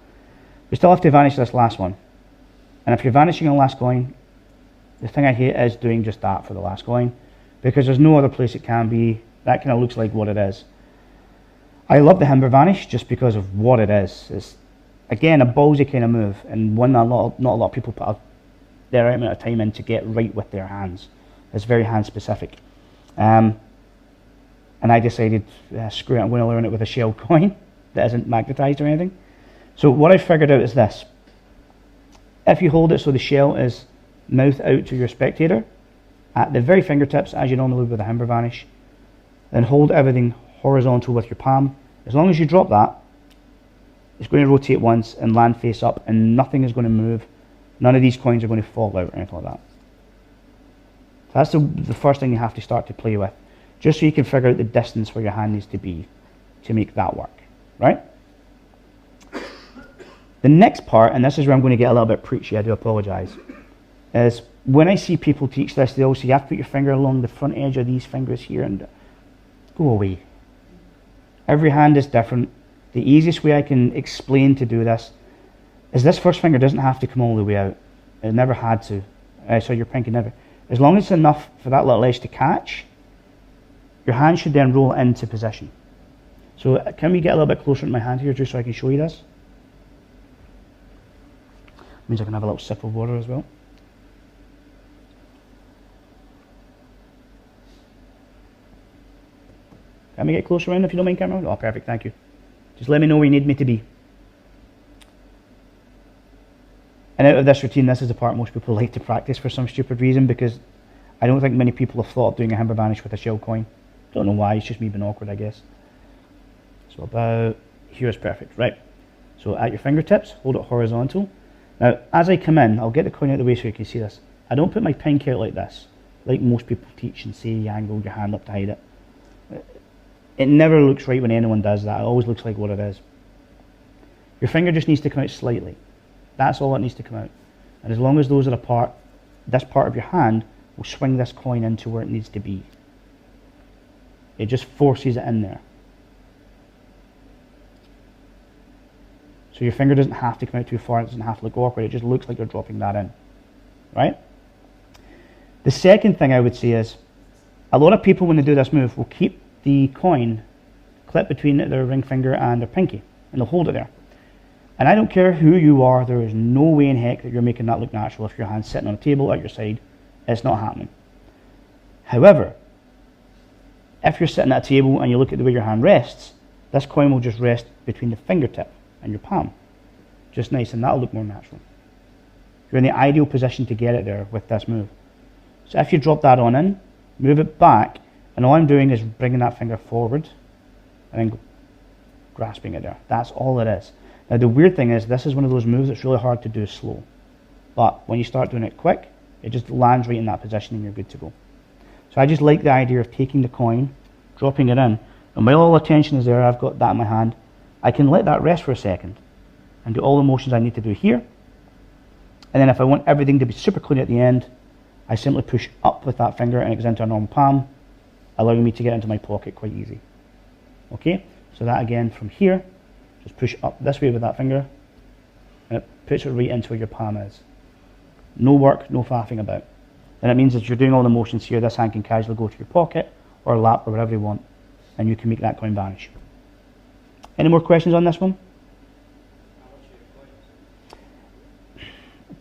We still have to vanish this last one. And if you're vanishing a last coin, the thing I hate is doing just that for the last coin, because there's no other place it can be. That kind of looks like what it is. I love the Himber Vanish just because of what it is. It's, again, a ballsy kind of move, and one not a lot of people put their right amount of time in to get right with their hands. It's very hand specific. And I decided, screw it, I'm going to learn it with a shell coin that isn't magnetized or anything. So what I figured out is this. If you hold it so the shell is mouth out to your spectator, at the very fingertips, as you normally would with a Himber Vanish, then hold everything horizontal with your palm. As long as you drop that, it's going to rotate once and land face up, and nothing is going to move. None of these coins are going to fall out or anything like that. So that's the first thing you have to start to play with, just so you can figure out the distance where your hand needs to be to make that work, right? The next part, and this is where I'm going to get a little bit preachy, I do apologise, is when I see people teach this, they all say you have to put your finger along the front edge of these fingers here, and go away. Every hand is different. The easiest way I can explain to do this is this first finger doesn't have to come all the way out. It never had to. So your pinky never. As long as it's enough for that little edge to catch, your hand should then roll into position. So can we get a little bit closer to my hand here just so I can show you this? Means I can have a little sip of water as well. Can we get closer in if you don't mind, camera? Oh, perfect, thank you. Just let me know where you need me to be. And out of this routine, this is the part most people like to practice for some stupid reason, because I don't think many people have thought of doing a Himber Vanish with a shell coin. Don't know why, it's just me being awkward, I guess. So about here is perfect, right. So at your fingertips, hold it horizontal. Now, as I come in, I'll get the coin out of the way so you can see this. I don't put my pinky out like this, like most people teach and say you angle your hand up to hide it. It never looks right when anyone does that. It always looks like what it is. Your finger just needs to come out slightly. That's all it needs to come out. And as long as those are apart, this part of your hand will swing this coin into where it needs to be. It just forces it in there. So your finger doesn't have to come out too far, it doesn't have to look awkward, it just looks like you're dropping that in. Right? The second thing I would say is, a lot of people when they do this move will keep the coin clipped between their ring finger and their pinky, and they'll hold it there. And I don't care who you are, there is no way in heck that you're making that look natural if your hand's sitting on a table at your side. It's not happening. However, if you're sitting at a table and you look at the way your hand rests, this coin will just rest between the fingertip and your palm. Just nice, and that'll look more natural. You're in the ideal position to get it there with this move. So if you drop that on in, move it back, and all I'm doing is bringing that finger forward and then grasping it there. That's all it is. Now the weird thing is, this is one of those moves that's really hard to do slow. But when you start doing it quick, it just lands right in that position and you're good to go. So I just like the idea of taking the coin, dropping it in, and while all attention is there, I've got that in my hand, I can let that rest for a second and do all the motions I need to do here. And then if I want everything to be super clean at the end, I simply push up with that finger and it goes into a normal palm, allowing me to get into my pocket quite easy. Okay, so that again from here, just push up this way with that finger, and it puts it right into where your palm is. No work, no faffing about. And it means that you're doing all the motions here, this hand can casually go to your pocket or lap or whatever you want, and you can make that coin vanish. Any more questions on this one?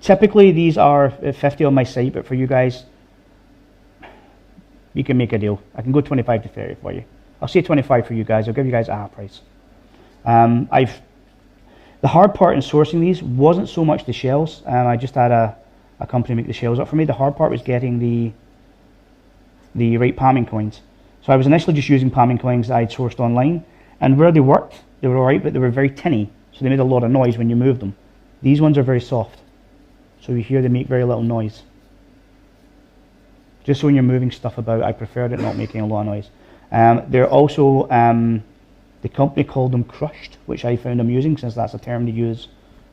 Typically these are 50 on my site, but for you guys, you can make a deal. I can go 25 to 30 for you. I'll say 25 for you guys. I'll give you guys a half price. The hard part in sourcing these wasn't so much the shells. I just had a company make the shells up for me. The hard part was getting the right palming coins. So I was initially just using palming coins that I'd sourced online, and where they worked, they were alright, but they were very tinny, so they made a lot of noise when you moved them. These ones are very soft, so you hear they make very little noise. Just so when you're moving stuff about, I preferred it not making a lot of noise. They're also, the company called them crushed, which I found amusing since that's a term to use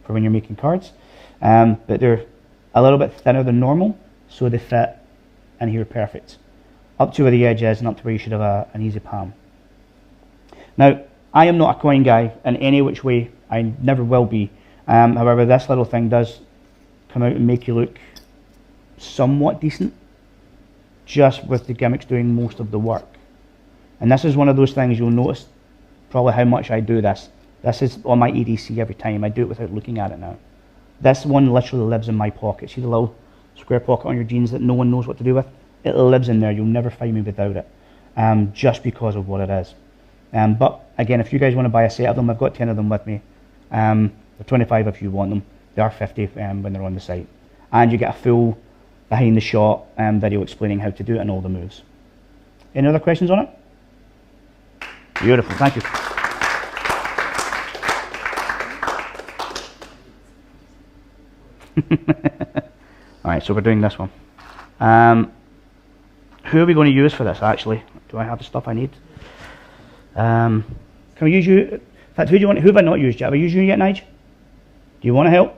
for when you're making cards. but they're a little bit thinner than normal, so they fit in here perfect. Up to where the edge is and up to where you should have an easy palm. Now, I am not a coin guy in any which way. I never will be. However, this little thing does come out and make you look somewhat decent, just with the gimmicks doing most of the work. And this is one of those things you'll notice probably how much I do this. This is on my EDC every time. I do it without looking at it now. This one literally lives in my pocket. See the little square pocket on your jeans that no one knows what to do with? It lives in there. You'll never find me without it, just because of what it is. But again, if you guys want to buy a set of them, I've got 10 of them with me. They're 25 if you want them. They are 50 when they're on the site. And you get a full behind the shot video explaining how to do it and all the moves. Any other questions on it? Beautiful, thank you. Alright, so we're doing this one. Who are we going to use for this actually? Do I have the stuff I need? Can we use you? In fact, who have I not used yet? Have I used you yet, Nige? Do you want to help?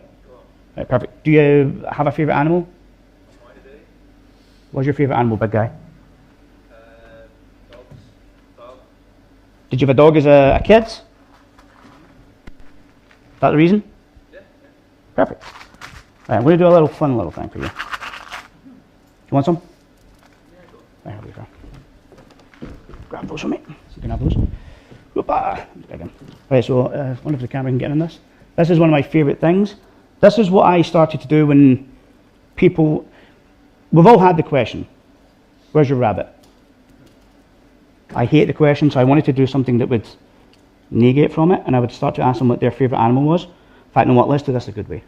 Right, perfect. Do you have a favourite animal? What's your favourite animal, big guy? Dogs. Dog. Did you have a dog as a kid? Is that the reason? Yeah. Perfect. Right, I'm going to do a little fun little thing for you. You want some? Yeah, Right, here we go. Grab those for me. So you can have those. Whoopah! Right, so I wonder if the camera can get in this. This is one of my favourite things. This is what I started to do when people... We've all had the question, where's your rabbit? I hate the question, so I wanted to do something that would negate from it, and I would start to ask them what their favourite animal was. In fact, you know what, let's do this a good way.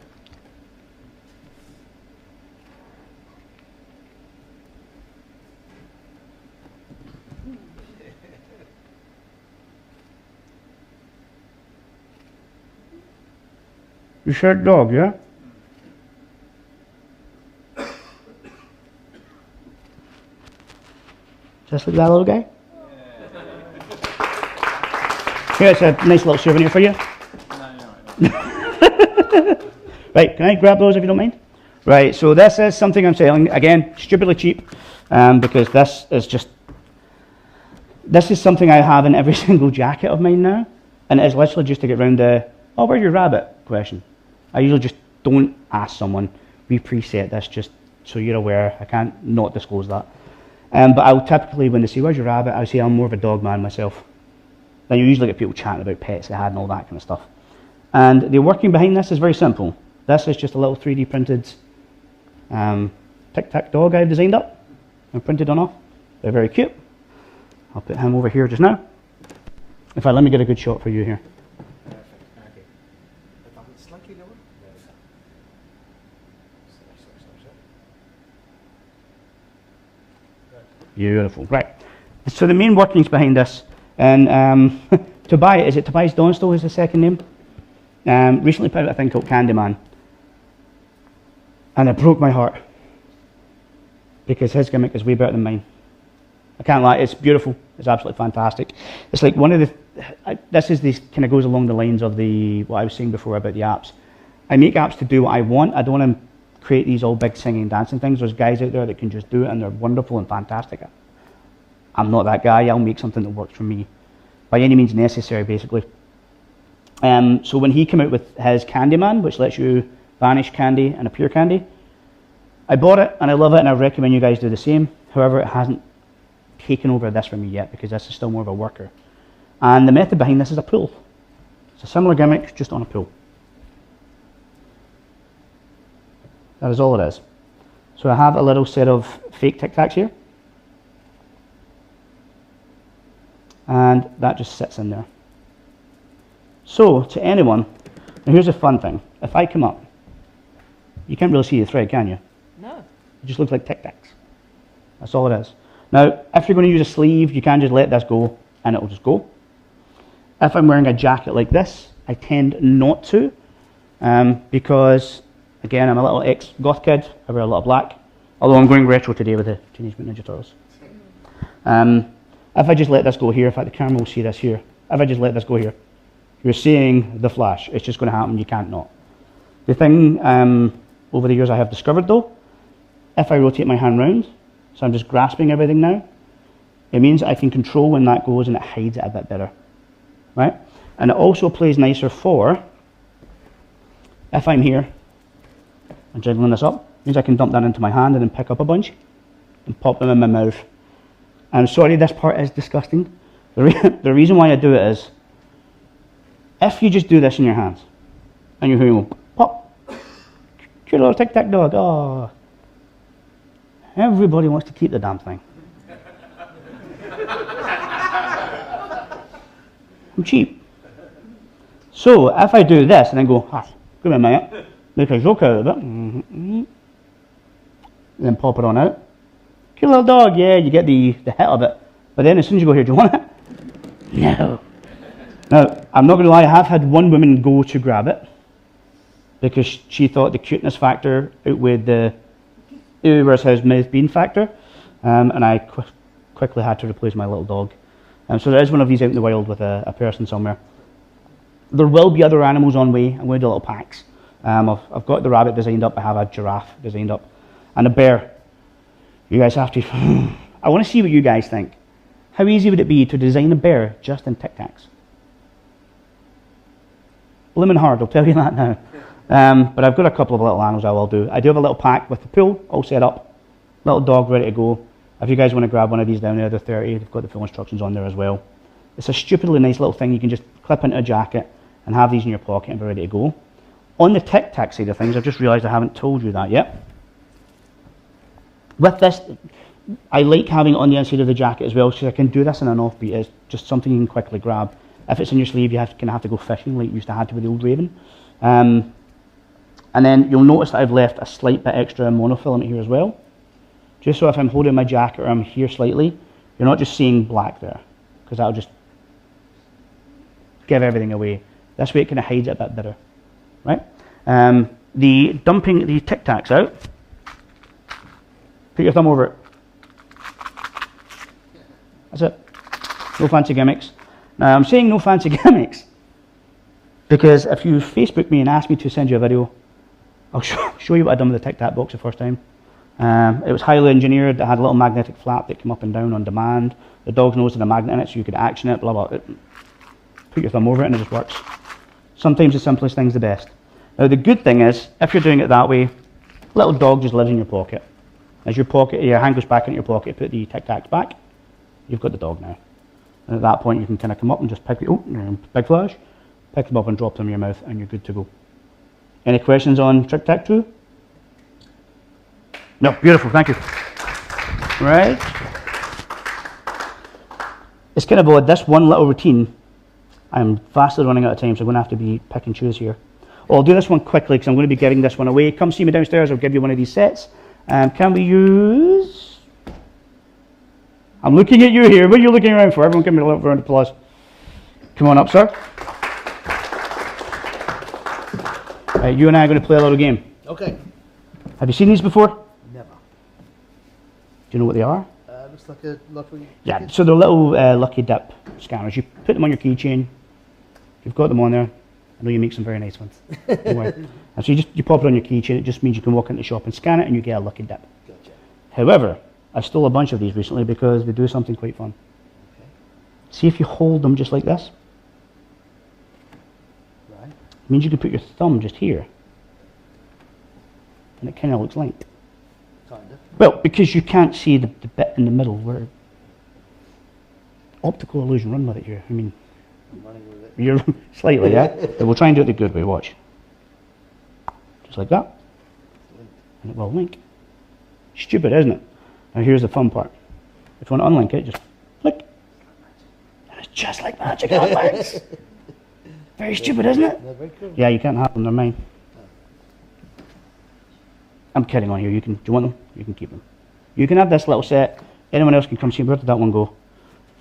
You said dog, yeah? Just like that little guy? Here, it's a nice little souvenir for you. Right, can I grab those if you don't mind? Right, so this is something I'm selling. Again, stupidly cheap, because this is something I have in every single jacket of mine now. And it's literally just to get around the, oh, where's your rabbit question. I usually just don't ask someone. We preset this just so you're aware. I can't not disclose that. But I'll typically, when they say, where's your rabbit, I'll say I'm more of a dog man myself. Then you usually get people chatting about pets they had and all that kind of stuff. And the working behind this is very simple. This is just a little 3D printed tic-tac dog I've designed up and printed on off. They're very cute. I'll put him over here just now. In fact, let me get a good shot for you here. Beautiful. Right. So the main workings behind this, and Tobias, is it Tobias Donstow is the second name? Recently put out a thing called Candyman. And it broke my heart. Because his gimmick is way better than mine. I can't lie, it's beautiful. It's absolutely fantastic. It's like one of the, this kind of goes along the lines of what I was saying before about the apps. I make apps to do what I want. I don't want to create these all big singing, dancing things. There's guys out there that can just do it and they're wonderful and fantastic. I'm not that guy. I'll make something that works for me. By any means necessary, basically. So when he came out with his Candyman, which lets you vanish candy and appear candy, I bought it and I love it and I recommend you guys do the same. However, it hasn't taken over this for me yet because this is still more of a worker. And the method behind this is a pull. It's a similar gimmick, just on a pull. That is all it is. So I have a little set of fake Tic Tacs here. And that just sits in there. So, to anyone, now here's a fun thing. If I come up, you can't really see the thread, can you? No. It just looks like Tic Tacs. That's all it is. Now, if you're going to use a sleeve, you can just let this go, and it'll just go. If I'm wearing a jacket like this, I tend not to, because, again, I'm a little ex-goth kid. I wear a lot of black, although I'm going retro today with the Teenage Mutant Ninja Turtles. If I just let this go here, in fact, the camera will see this here. If I just let this go here, you're seeing the flash. It's just going to happen. You can't not. The thing over the years I have discovered though, if I rotate my hand round, so I'm just grasping everything now, it means I can control when that goes and it hides it a bit better, right? And it also plays nicer for, if I'm here and jiggling this up, means I can dump that into my hand and then pick up a bunch and pop them in my mouth. I'm sorry this part is disgusting. The reason why I do it is, if you just do this in your hands, and you're going, pop, cute little tic-tac dog, oh. Everybody wants to keep the damn thing. I'm cheap. So if I do this and then go, give me a minute, make a joke out of it, then pop it on out. Cute little dog, yeah, you get the hit of it. But then as soon as you go here, do you want it? No. Now, I'm not going to lie, I have had one woman go to grab it because she thought the cuteness factor outweighed the where's his mouth bean factor, and I quickly had to replace my little dog. So there is one of these out in the wild with a person somewhere. There will be other animals on way. I'm going to do little packs. I've got the rabbit designed up, I have a giraffe designed up, and a bear. You guys have to, I want to see what you guys think. How easy would it be to design a bear just in Tic Tacs? Blooming hard, I'll tell you that now. But I've got a couple of little animals I will do. I do have a little pack with the pool all set up, little dog ready to go. If you guys want to grab one of these down there, they're 30, they've got the full instructions on there as well. It's a stupidly nice little thing you can just clip into a jacket and have these in your pocket and be ready to go. On the Tic Tac side of things, I've just realised I haven't told you that yet. With this, I like having it on the inside of the jacket as well, so I can do this in an offbeat. It's just something you can quickly grab. If it's in your sleeve, you kind of have to go fishing like you used to have to with the old Raven. And then you'll notice that I've left a slight bit extra monofilament here as well. Just so if I'm holding my jacket or I'm here slightly, you're not just seeing black there, because that'll just give everything away. This way it kind of hides it a bit better, right? The dumping the Tic Tacs out, put your thumb over it. That's it. No fancy gimmicks. Now I'm saying no fancy gimmicks because if you Facebook me and ask me to send you a video, I'll show you what I've done with the Tic Tac box the first time. It was highly engineered. It had a little magnetic flap that came up and down on demand. The dog's nose had a magnet in it, so you could action it, blah, blah. Put your thumb over it and it just works. Sometimes the simplest thing's the best. Now the good thing is, if you're doing it that way, little dog just lives in your pocket. As your hand goes back into your pocket, put the Tic Tacs back, you've got the dog now. And at that point you can kind of come up and just pick big flash, pick them up and drop them in your mouth and you're good to go. Any questions on Tic Tac 2? No, beautiful, thank you. Right. It's kind of odd, this one little routine, I'm vastly running out of time, so I'm going to have to be pick and choose here. I'll do this one quickly because I'm going to be giving this one away. Come see me downstairs, I'll give you one of these sets. Can we use... I'm looking at you here, what are you looking around for? Everyone give me a little round of applause. Come on up, sir. You and I are going to play a little game. Okay. Have you seen these before? Never. Do you know what they are? Looks like a lottery. Yeah, so they're little lucky dip scanners. You put them on your keychain. You've got them on there. I know you make some very nice ones. Don't worry. And so you pop it on your keychain. It just means you can walk into the shop and scan it and you get a lucky dip. Gotcha. However, I stole a bunch of these recently because they do something quite fun. Okay. See if you hold them just like this. Right. It means you can put your thumb just here. And it kind of looks linked. Kind of. Well, because you can't see the bit in the middle where... Optical illusion, run with it here. I mean... I'm running with it. You're slightly, yeah? But we'll try and do it the good way, watch. Just like that. And it will link. Stupid, isn't it? Now here's the fun part. If you want to unlink it, just flick. And it's just like magic, it unlinks. Very stupid, isn't it? They're very cool. Yeah, you can't have them, they're mine. I'm kidding on here, do you want them? You can keep them. You can have this little set. Anyone else can come see me. Where did that one go?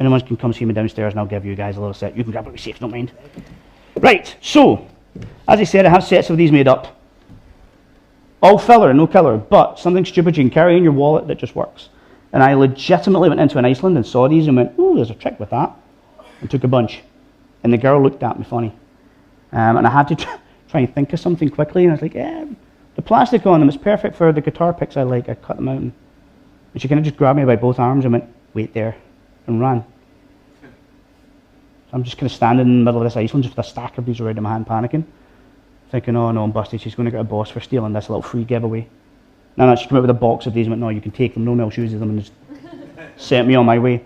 Anyone can come see me downstairs and I'll give you guys a little set. You can grab it yourself, don't mind. Right, so, as I said, I have sets of these made up. All filler, no killer, but something stupid you can carry in your wallet that just works. And I legitimately went into an Iceland and saw these and went, ooh, there's a trick with that. And took a bunch. And the girl looked at me funny. And I had to try and think of something quickly, and I was like, the plastic on them is perfect for the guitar picks I like. I cut them out, and she kind of just grabbed me by both arms and went, wait there, and ran. So I'm just kind of standing in the middle of this Iceland just with a stack of these around in my hand, panicking, thinking, oh no, I'm busted, she's going to get a boss for stealing this little free giveaway. No, she came out with a box of these and went, no, you can take them, no one else uses them, and just sent me on my way.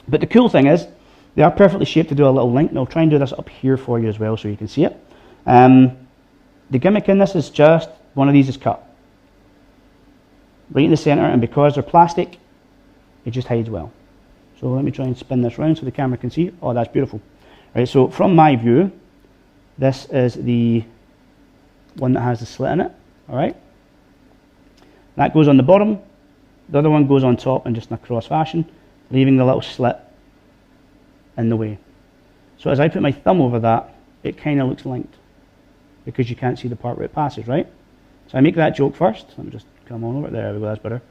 But the cool thing is, they are perfectly shaped to do a little link, and I'll try and do this up here for you as well so you can see it. The gimmick in this is just, one of these is cut right in the centre, and because they're plastic, it just hides well. So let me try and spin this round so the camera can see. Oh, that's beautiful. Right, so from my view, this is the one that has the slit in it, all right? That goes on the bottom, the other one goes on top and just in a cross fashion, leaving the little slit in the way. So as I put my thumb over that, it kind of looks linked because you can't see the part where it passes, right? So I make that joke first. Let me just come on over. There we go, that's better.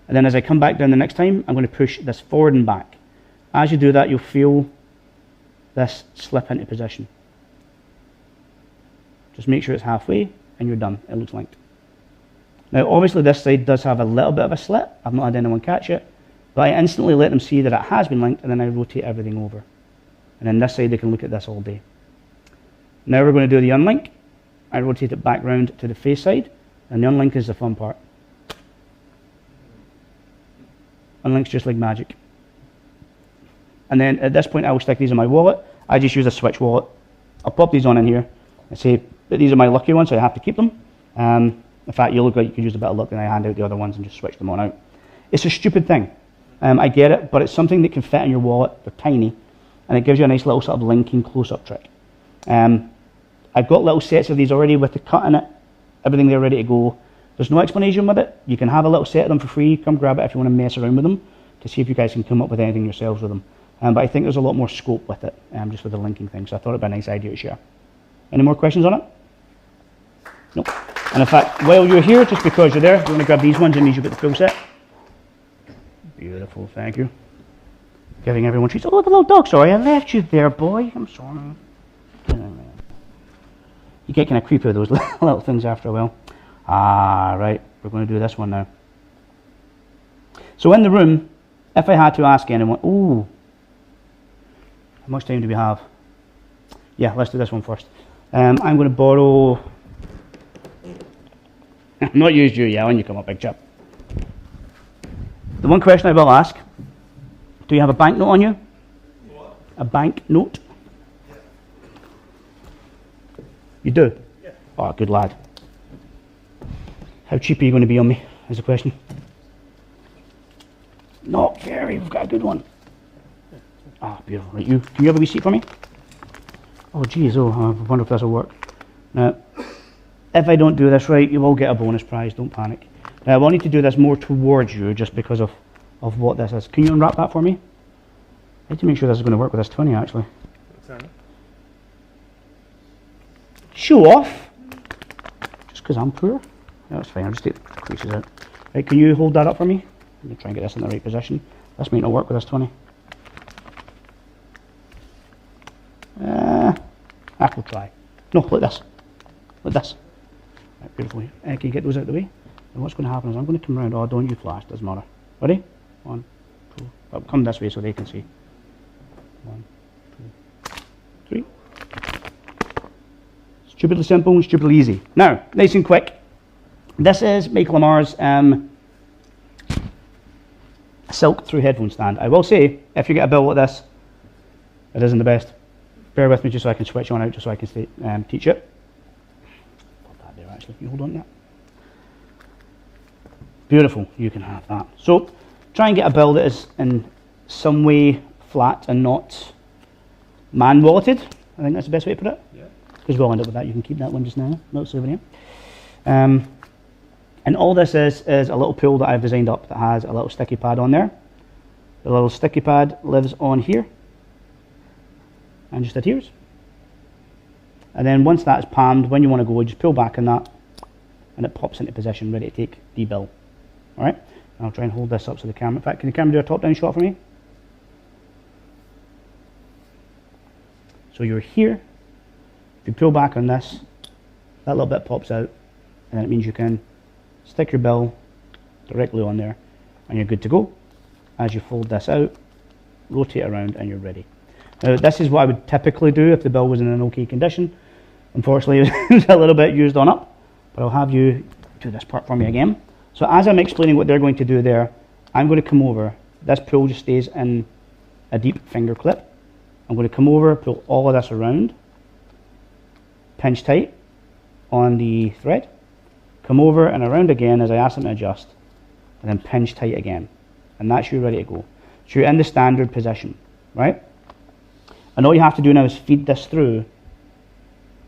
And then as I come back down the next time, I'm going to push this forward and back. As you do that, you'll feel this slip into position. Just make sure it's halfway and you're done. It looks linked. Now obviously this side does have a little bit of a slit. I've not had anyone catch it, but I instantly let them see that it has been linked, and then I rotate everything over. And then this side they can look at this all day. Now we're going to do the unlink. I rotate it back round to the face side, and the unlink is the fun part. Unlink's just like magic. And then at this point I will stick these in my wallet. I just use a switch wallet. I'll pop these on in here and say that these are my lucky ones, so I have to keep them. In fact, you look like you could use a bit of luck, and I hand out the other ones and just switch them on out. It's a stupid thing. I get it, but it's something that can fit in your wallet. They're tiny, and it gives you a nice little sort of linking close-up trick. I've got little sets of these already with the cut in it, everything there ready to go. There's no explanation with it. You can have a little set of them for free. Come grab it if you want to mess around with them to see if you guys can come up with anything yourselves with them. But I think there's a lot more scope with it, just with the linking thing, so I thought it'd be a nice idea to share. Any more questions on it? Nope. And in fact, while you're here, just because you're there, you want to grab these ones, it means you've got the full set. Beautiful, thank you. Giving everyone treats. Oh, look, a little dog, sorry, I left you there, boy. I'm sorry. You get kind of creepy with those little things after a while. Ah, right, we're going to do this one now. So in the room, if I had to ask anyone, ooh, how much time do we have? Yeah, let's do this one first. I'm going to borrow, I've not used you yet when you come up, big chap. The one question I will ask, do you have a banknote on you? What? A banknote? Yeah. You do? Yeah. Oh, good lad. How cheap are you going to be on me, is the question. Not very, we've got a good one. Ah, beautiful. Right, do you have a receipt for me? Oh, geez, oh, I wonder if this will work. Now, if I don't do this right, you will get a bonus prize, don't panic. Now, I will need to do this more towards you just because of what this is. Can you unwrap that for me? I need to make sure this is going to work with this 20, actually. Show off! Just because I'm poor? Yeah, that's fine, I'll just take the creases out. Right, can you hold that up for me? I'm going to try and get this in the right position. This might not work with this 20. I will try. No, like this. Like this. Right, beautifully. Can you get those out of the way? And what's going to happen is I'm going to come around. Oh, don't you flash, doesn't matter. Ready? 1, 2. I'll come this way so they can see. 1, 2, 3. Stupidly simple and stupidly easy. Now, nice and quick. This is Michael Lamar's silk through headphone stand. I will say, if you get a bill like this, it isn't the best. Bear with me just so I can switch on out, just so I can teach it. Put that there actually, you hold on to that. Beautiful, you can have that. So, try and get a bill that is in some way flat and not man-walleted. I think that's the best way to put it. Yeah. Because we'll end up with that. You can keep that one just now, little souvenir. And all this is a little pool that I've designed up that has a little sticky pad on there. The little sticky pad lives on here and just adheres. And then once that's palmed, when you want to go, you just pull back on that and it pops into position, ready to take the bill. Alright, I'll try and hold this up so the camera, in fact, can the camera do a top-down shot for me? So you're here, If you pull back on this, that little bit pops out, and then it means you can stick your bill directly on there, and you're good to go. As you fold this out, rotate around, and you're ready. Now, this is what I would typically do if the bill was in an okay condition. Unfortunately, it was a little bit used on up, but I'll have you do this part for me again. So as I'm explaining what they're going to do there, I'm going to come over. This pull just stays in a deep finger clip. I'm going to come over, pull all of this around, pinch tight on the thread, come over and around again as I ask them to adjust, and then pinch tight again. And that's you ready to go. So you're in the standard position, right? And all you have to do now is feed this through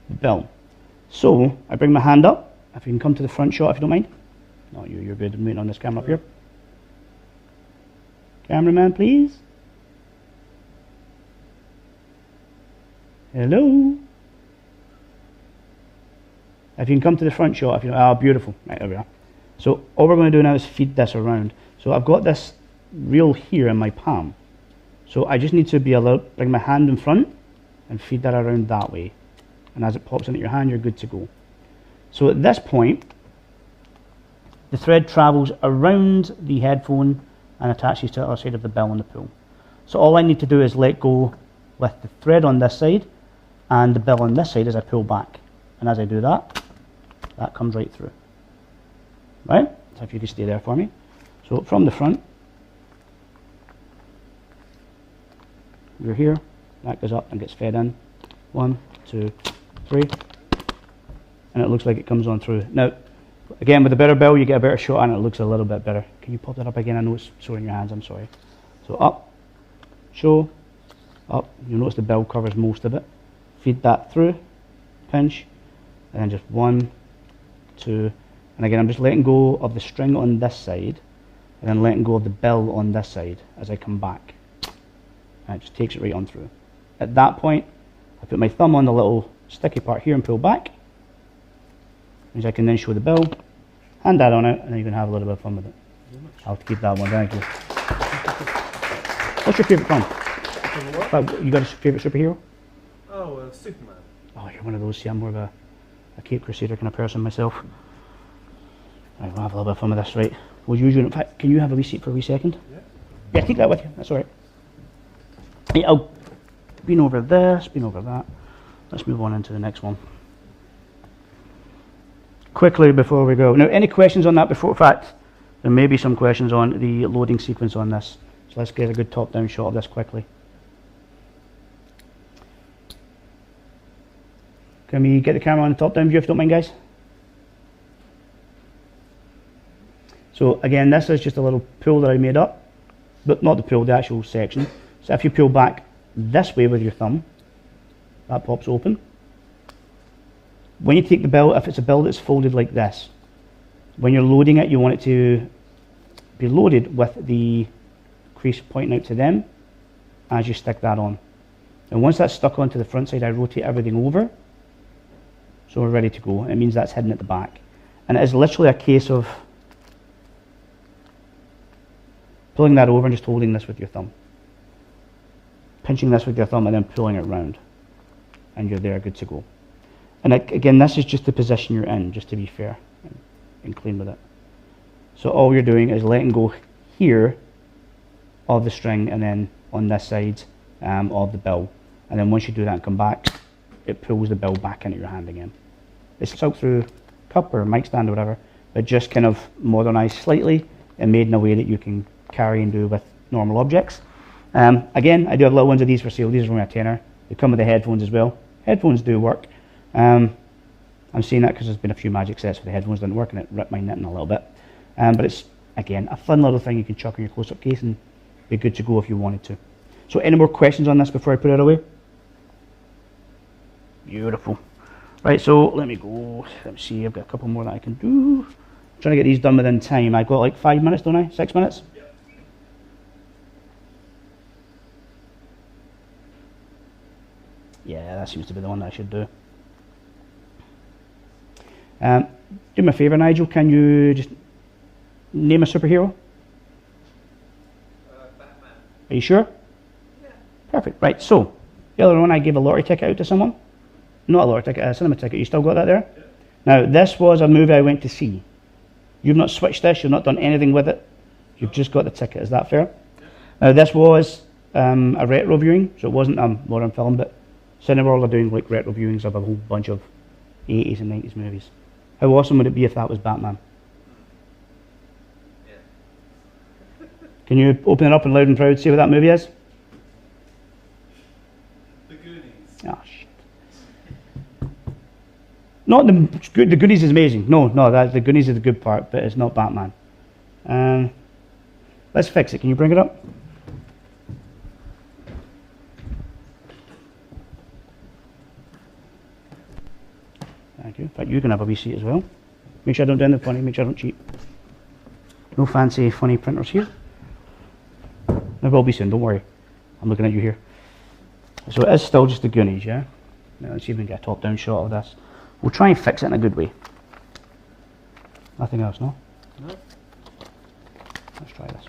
the bill. So I bring my hand up. If you can come to the front shot if you don't mind. No, you're good. I'm waiting on this camera up here. Cameraman, please. Hello. If you can come to the front shot, if you oh, beautiful. Right, there we are. So all we're going to do now is feed this around. So I've got this reel here in my palm. So I just need to be allowed, bring my hand in front and feed that around that way. And as it pops into your hand, you're good to go. So at this point, the thread travels around the headphone and attaches to the other side of the bill on the pull. So all I need to do is let go with the thread on this side and the bill on this side as I pull back. And as I do that, that comes right through. Right? So if you could stay there for me. So from the front, you're here, that goes up and gets fed in. 1, 2, 3. And it looks like it comes on through. Now, again, with a better bill, you get a better shot and it looks a little bit better. Can you pop that up again? I know it's sore in your hands, I'm sorry. So up, show, up. You'll notice the bill covers most of it. Feed that through, pinch, and then just 1, 2, and again, I'm just letting go of the string on this side, and then letting go of the bill on this side as I come back. And it just takes it right on through. At that point, I put my thumb on the little sticky part here and pull back, which I can then show the bill, hand that on it, and then you can have a little bit of fun with it. I'll have to keep that one, thank you. What's your favourite film? You got a favourite superhero? Oh, Superman. Oh, you're one of those. See, I'm more of a Cape Crusader kind of person myself. Right, we'll have a little bit of fun with this, right? We'll use you. In fact, can you have a receipt for a wee second? Yeah. Yeah, take that with you. That's all right. Hey, I'll been over this, been over that. Let's move on into the next one. Quickly before we go. Now, any questions on that before? In fact, there may be some questions on the loading sequence on this. So let's get a good top-down shot of this quickly. Can we get the camera on the top-down view if you don't mind, guys? So again, this is just a little pull that I made up, but not the pull, the actual section. So if you pull back this way with your thumb, that pops open. When you take the bill, if it's a bill that's folded like this, when you're loading it, you want it to be loaded with the crease pointing out to them as you stick that on. And once that's stuck onto the front side, I rotate everything over. So we're ready to go. It means that's hidden at the back. And it is literally a case of pulling that over and just holding this with your thumb. Pinching this with your thumb and then pulling it round. And you're there, good to go. And again, this is just the position you're in, just to be fair and clean with it. So all you're doing is letting go here of the string and then on this side of the bill. And then once you do that and come back, it pulls the bill back into your hand again. It's soaked through cup or mic stand or whatever, but just kind of modernized slightly and made in a way that you can carry and do with normal objects. Again, I do have little ones of these for sale. These are only a tenner. They come with the headphones as well. Headphones do work. I'm seeing that because there's been a few magic sets where the headphones didn't work and it ripped my knitting a little bit. But it's, again, a fun little thing you can chuck in your close-up case and be good to go if you wanted to. So any more questions on this before I put it away? Beautiful. Right, so let me go. Let me see, I've got a couple more that I can do. I'm trying to get these done within time. I've got like 5 minutes, don't I? 6 minutes? Yep. Yeah, that seems to be the one that I should do. Do me a favour, Nigel, can you just name a superhero? Batman. Are you sure? Yeah. Perfect. Right, so the other one, I gave a lottery ticket out to someone. Not a lottery ticket, a cinema ticket. You still got that there? Yeah. Now, this was a movie I went to see. You've not switched this, you've not done anything with it. You've just got the ticket, is that fair? Yeah. Now, this was a retro viewing, so it wasn't a modern film, but Cineworld are doing like retro viewings of a whole bunch of 80s and 90s movies. How awesome would it be if that was Batman? Yeah. Can you open it up and loud and proud, see what that movie is? The Goonies. Oh, shit. Not the Goonies is amazing. No, the Goonies is the good part, but it's not Batman. Let's fix it. Can you bring it up? Thank you. In fact, you can have a wee seat as well. Make sure I don't do anything funny. Make sure I don't cheat. No fancy, funny printers here. There will be soon. Don't worry. I'm looking at you here. So it is still just the Goonies, yeah? Now let's see if we can get a top-down shot of this. We'll try and fix it in a good way. Nothing else, no? No. Let's try this.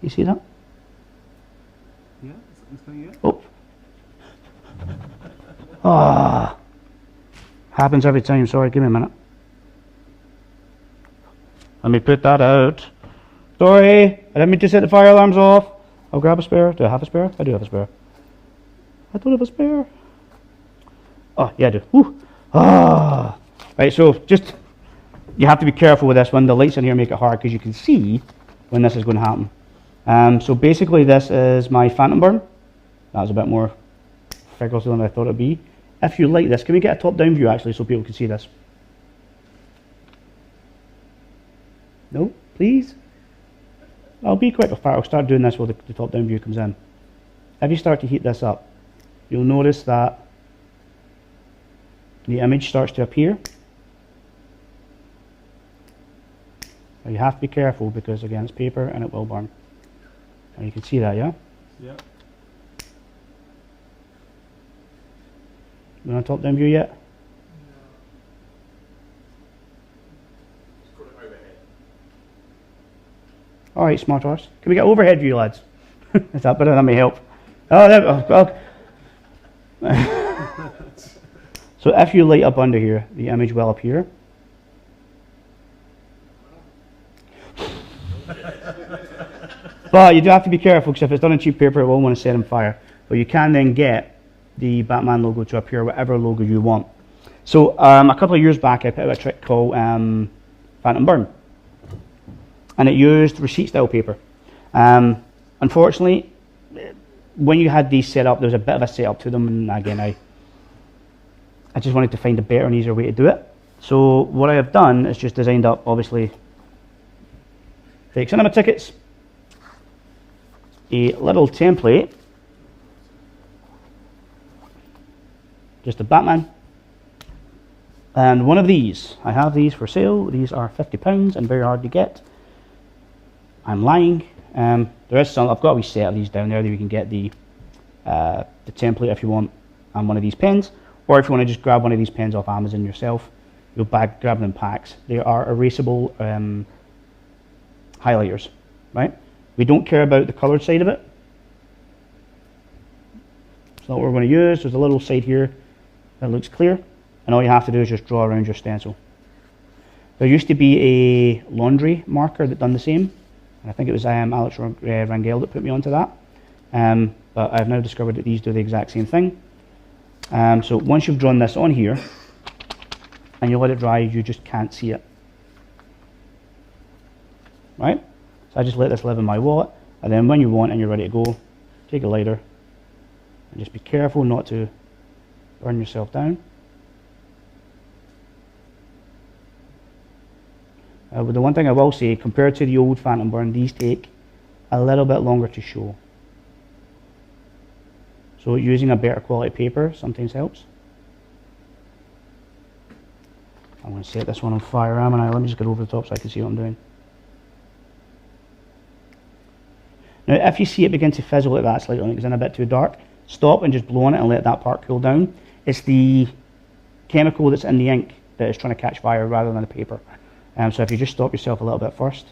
You see that? Yeah, it's coming in. Oh. Ah. Happens every time. Sorry, give me a minute. Let me put that out. Sorry, I didn't mean to set the fire alarms off. I'll grab a spare. Do I have a spare? I do have a spare. I don't have a spare. Oh, yeah, I do. Whew. Ah. Right, so just, you have to be careful with this one. The lights in here make it hard because you can see when this is going to happen. So basically this is my phantom burn. That was a bit more figurative than I thought it'd be. If you like this, can we get a top-down view actually so people can see this? No, please? I'll be quick. I'll start doing this while the top-down view comes in. If you start to heat this up, you'll notice that the image starts to appear. Now you have to be careful because again it's paper and it will burn. And you can see that, yeah? Yeah. You want a top-down view yet? Alright, smart horse. Can we get overhead view, lads? Is that better? That may help. Oh, there we go. So if you light up under here, the image will appear. But you do have to be careful because if it's done in cheap paper, it will want to set on fire. But you can then get the Batman logo to appear, whatever logo you want. So a couple of years back, I put out a trick called Phantom Burn. And it used receipt style paper. Unfortunately, when you had these set up, there was a bit of a setup to them, and again, I just wanted to find a better and easier way to do it. So what I have done is just designed up, obviously, fake cinema tickets, a little template, just a Batman, and one of these. I have these for sale. These are £50 and very hard to get. I'm lying. There is some. I've got a wee set of these down there that you can get the template if you want, and one of these pens, or if you want to just grab one of these pens off Amazon yourself, you'll grab them in packs. They are erasable highlighters, right? We don't care about the coloured side of it. It's not what we're going to use. There's a little side here that looks clear, and all you have to do is just draw around your stencil. There used to be a laundry marker that done the same. I think it was Alex Rangel that put me onto that. But I've now discovered that these do the exact same thing. So once you've drawn this on here, and you let it dry, you just can't see it. Right? So I just let this live in my wallet, and then when you want and you're ready to go, take a lighter, and just be careful not to burn yourself down. But the one thing I will say, compared to the old Phantom Burn, these take a little bit longer to show. So using a better quality paper sometimes helps. I'm going to set this one on fire, am I? Let me just get over the top so I can see what I'm doing. Now if you see it begin to fizzle like that slightly, it's in a bit too dark, stop and just blow on it and let that part cool down. It's the chemical that's in the ink that is trying to catch fire rather than the paper. So if you just stop yourself a little bit first,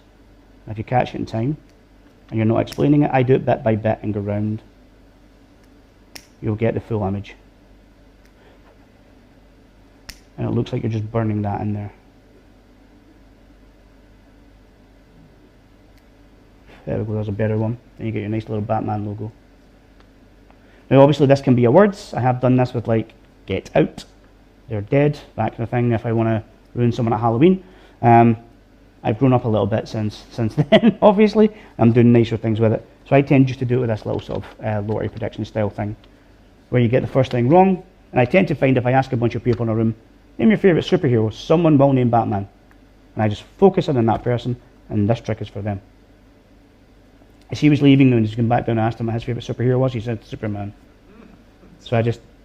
and if you catch it in time, and you're not explaining it, I do it bit by bit and go round, you'll get the full image. And it looks like you're just burning that in there. There we go, there's a better one. Then you get your nice little Batman logo. Now obviously this can be a words. I have done this with like get out, they're dead, that kind of thing, if I want to ruin someone at Halloween. I've grown up a little bit since then, obviously. I'm doing nicer things with it. So I tend just to do it with this little sort of lottery prediction style thing, where you get the first thing wrong. And I tend to find if I ask a bunch of people in a room, name your favourite superhero, someone will name Batman. And I just focus in on that person, and this trick is for them. As he was leaving and he's going back down and asked him what his favourite superhero was, he said Superman. So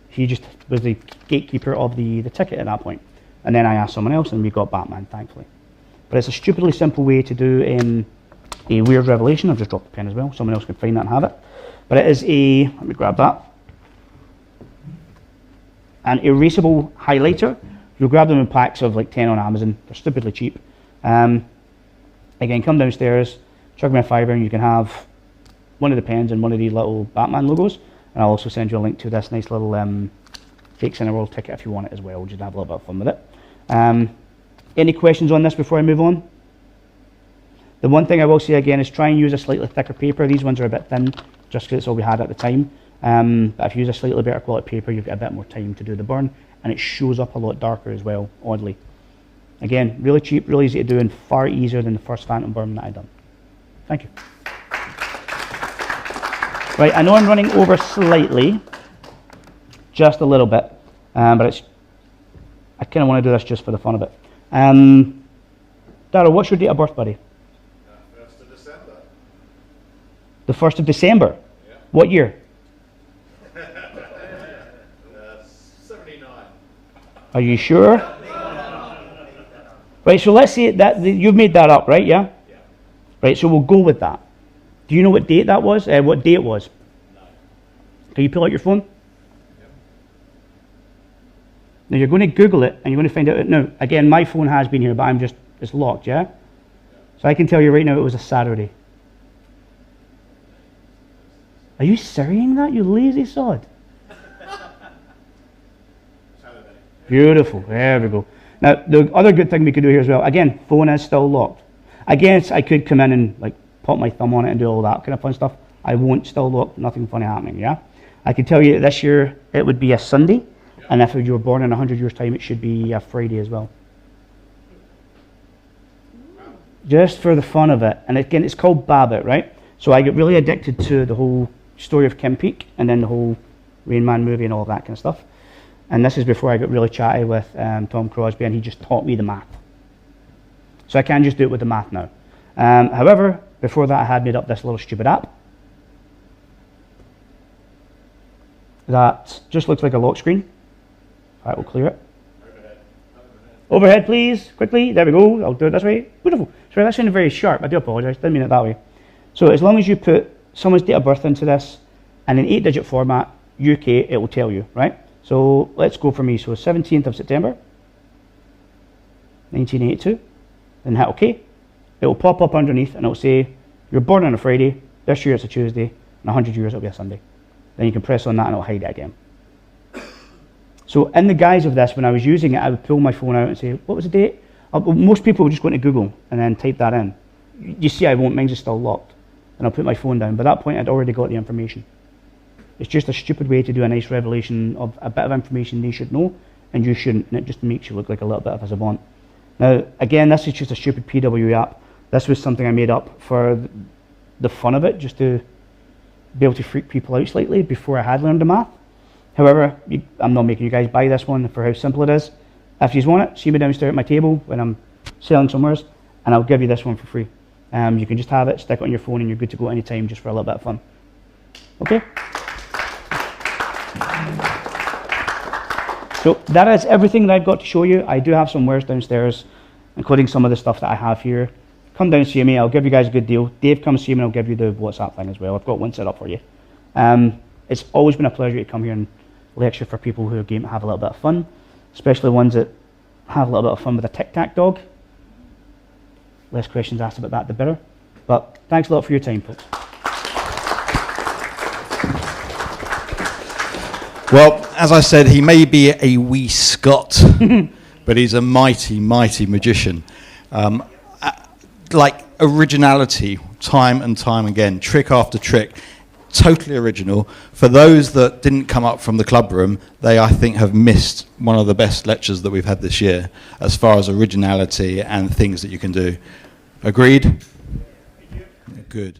he just was the gatekeeper of the ticket at that point. And then I asked someone else and we got Batman, thankfully. But it's a stupidly simple way to do a weird revelation. I've just dropped the pen as well, someone else can find that and have it. But it is let me grab that, an erasable highlighter. You'll grab them in packs of like 10 on Amazon. They're stupidly cheap. Again, come downstairs, chuck me a fiver, and you can have one of the pens and one of these little Batman logos. And I'll also send you a link to this nice little Fake Cineworld ticket if you want it as well. Just have a little bit of fun with it. Any questions on this before I move on? The one thing I will say again is try and use a slightly thicker paper. These ones are a bit thin, just because it's all we had at the time. But if you use a slightly better quality paper, you've got a bit more time to do the burn, and it shows up a lot darker as well, oddly. Again, really cheap, really easy to do, and far easier than the first Phantom burn that I've done. Thank you. Right, I know I'm running over slightly, just a little bit, but I kind of want to do this just for the fun of it. Darryl, what's your date of birth, buddy? 1st of December. The 1st of December? Yeah. What year? 79. Are you sure? Right, so let's say that you've made that up, right? Yeah? Yeah. Right, so we'll go with that. Do you know what date that was? What day it was? No. Can you pull out your phone? Yep. Now you're going to Google it and you're going to find out. Now, again, my phone has been here, but it's locked, yeah? So I can tell you right now it was a Saturday. Are you saying that, you lazy sod? Saturday. Beautiful, there we go. Now, the other good thing we could do here as well, again, phone is still locked. Again, I could come in and like pop my thumb on it and do all that kind of fun stuff. I won't, still locked, nothing funny happening, yeah? I can tell you that this year it would be a Sunday, and if you were born in 100 years' time, it should be a Friday as well. Just for the fun of it. And again, it's called Babbitt, right? So I get really addicted to the whole story of Kim Peek and then the whole Rain Man movie and all that kind of stuff. And this is before I got really chatty with Tom Crosby, and he just taught me the math. So I can just do it with the math now. However, before that I had made up this little stupid app that just looks like a lock screen. Alright, we'll clear it. Overhead, please, quickly. There we go. I'll do it this way. Beautiful. Sorry, that sounded very sharp. I do apologise. Didn't mean it that way. So as long as you put someone's date of birth into this and in 8-digit format, UK, it will tell you, right? So let's go for me. So 17th of September, 1982. Then hit OK. It will pop up underneath and it will say, you're born on a Friday. This year it's a Tuesday. In 100 years it'll be a Sunday. Then you can press on that and it'll hide it again. So in the guise of this, when I was using it, I would pull my phone out and say, what was the date? Most people would just go into Google and then type that in. You see I won't, mine's is still locked. And I'll put my phone down. By that point, I'd already got the information. It's just a stupid way to do a nice revelation of a bit of information they should know, and you shouldn't, and it just makes you look like a little bit of a savant. Now, again, this is just a stupid PW app. This was something I made up for the fun of it, just to be able to freak people out slightly before I had learned the math. However, I'm not making you guys buy this one for how simple it is. If you want it, see me downstairs at my table when I'm selling somewheres, and I'll give you this one for free. You can just have it, stick it on your phone, and you're good to go anytime just for a little bit of fun. Okay? So that is everything that I've got to show you. I do have some wares downstairs, including some of the stuff that I have here. Come down and see me. I'll give you guys a good deal. Dave, come see me and I'll give you the WhatsApp thing as well. I've got one set up for you. It's always been a pleasure to come here and lecture for people who are game have a little bit of fun, especially ones that have a little bit of fun with a tic-tac dog. less questions asked about that, the better. But thanks a lot for your time, folks. Well, as I said, he may be a wee Scot, but he's a mighty, mighty magician. Like originality, time and time again, trick after trick, totally original. For those that didn't come up from the club room, they, I think, have missed one of the best lectures that we've had this year as far as originality and things that you can do. Agreed? Good.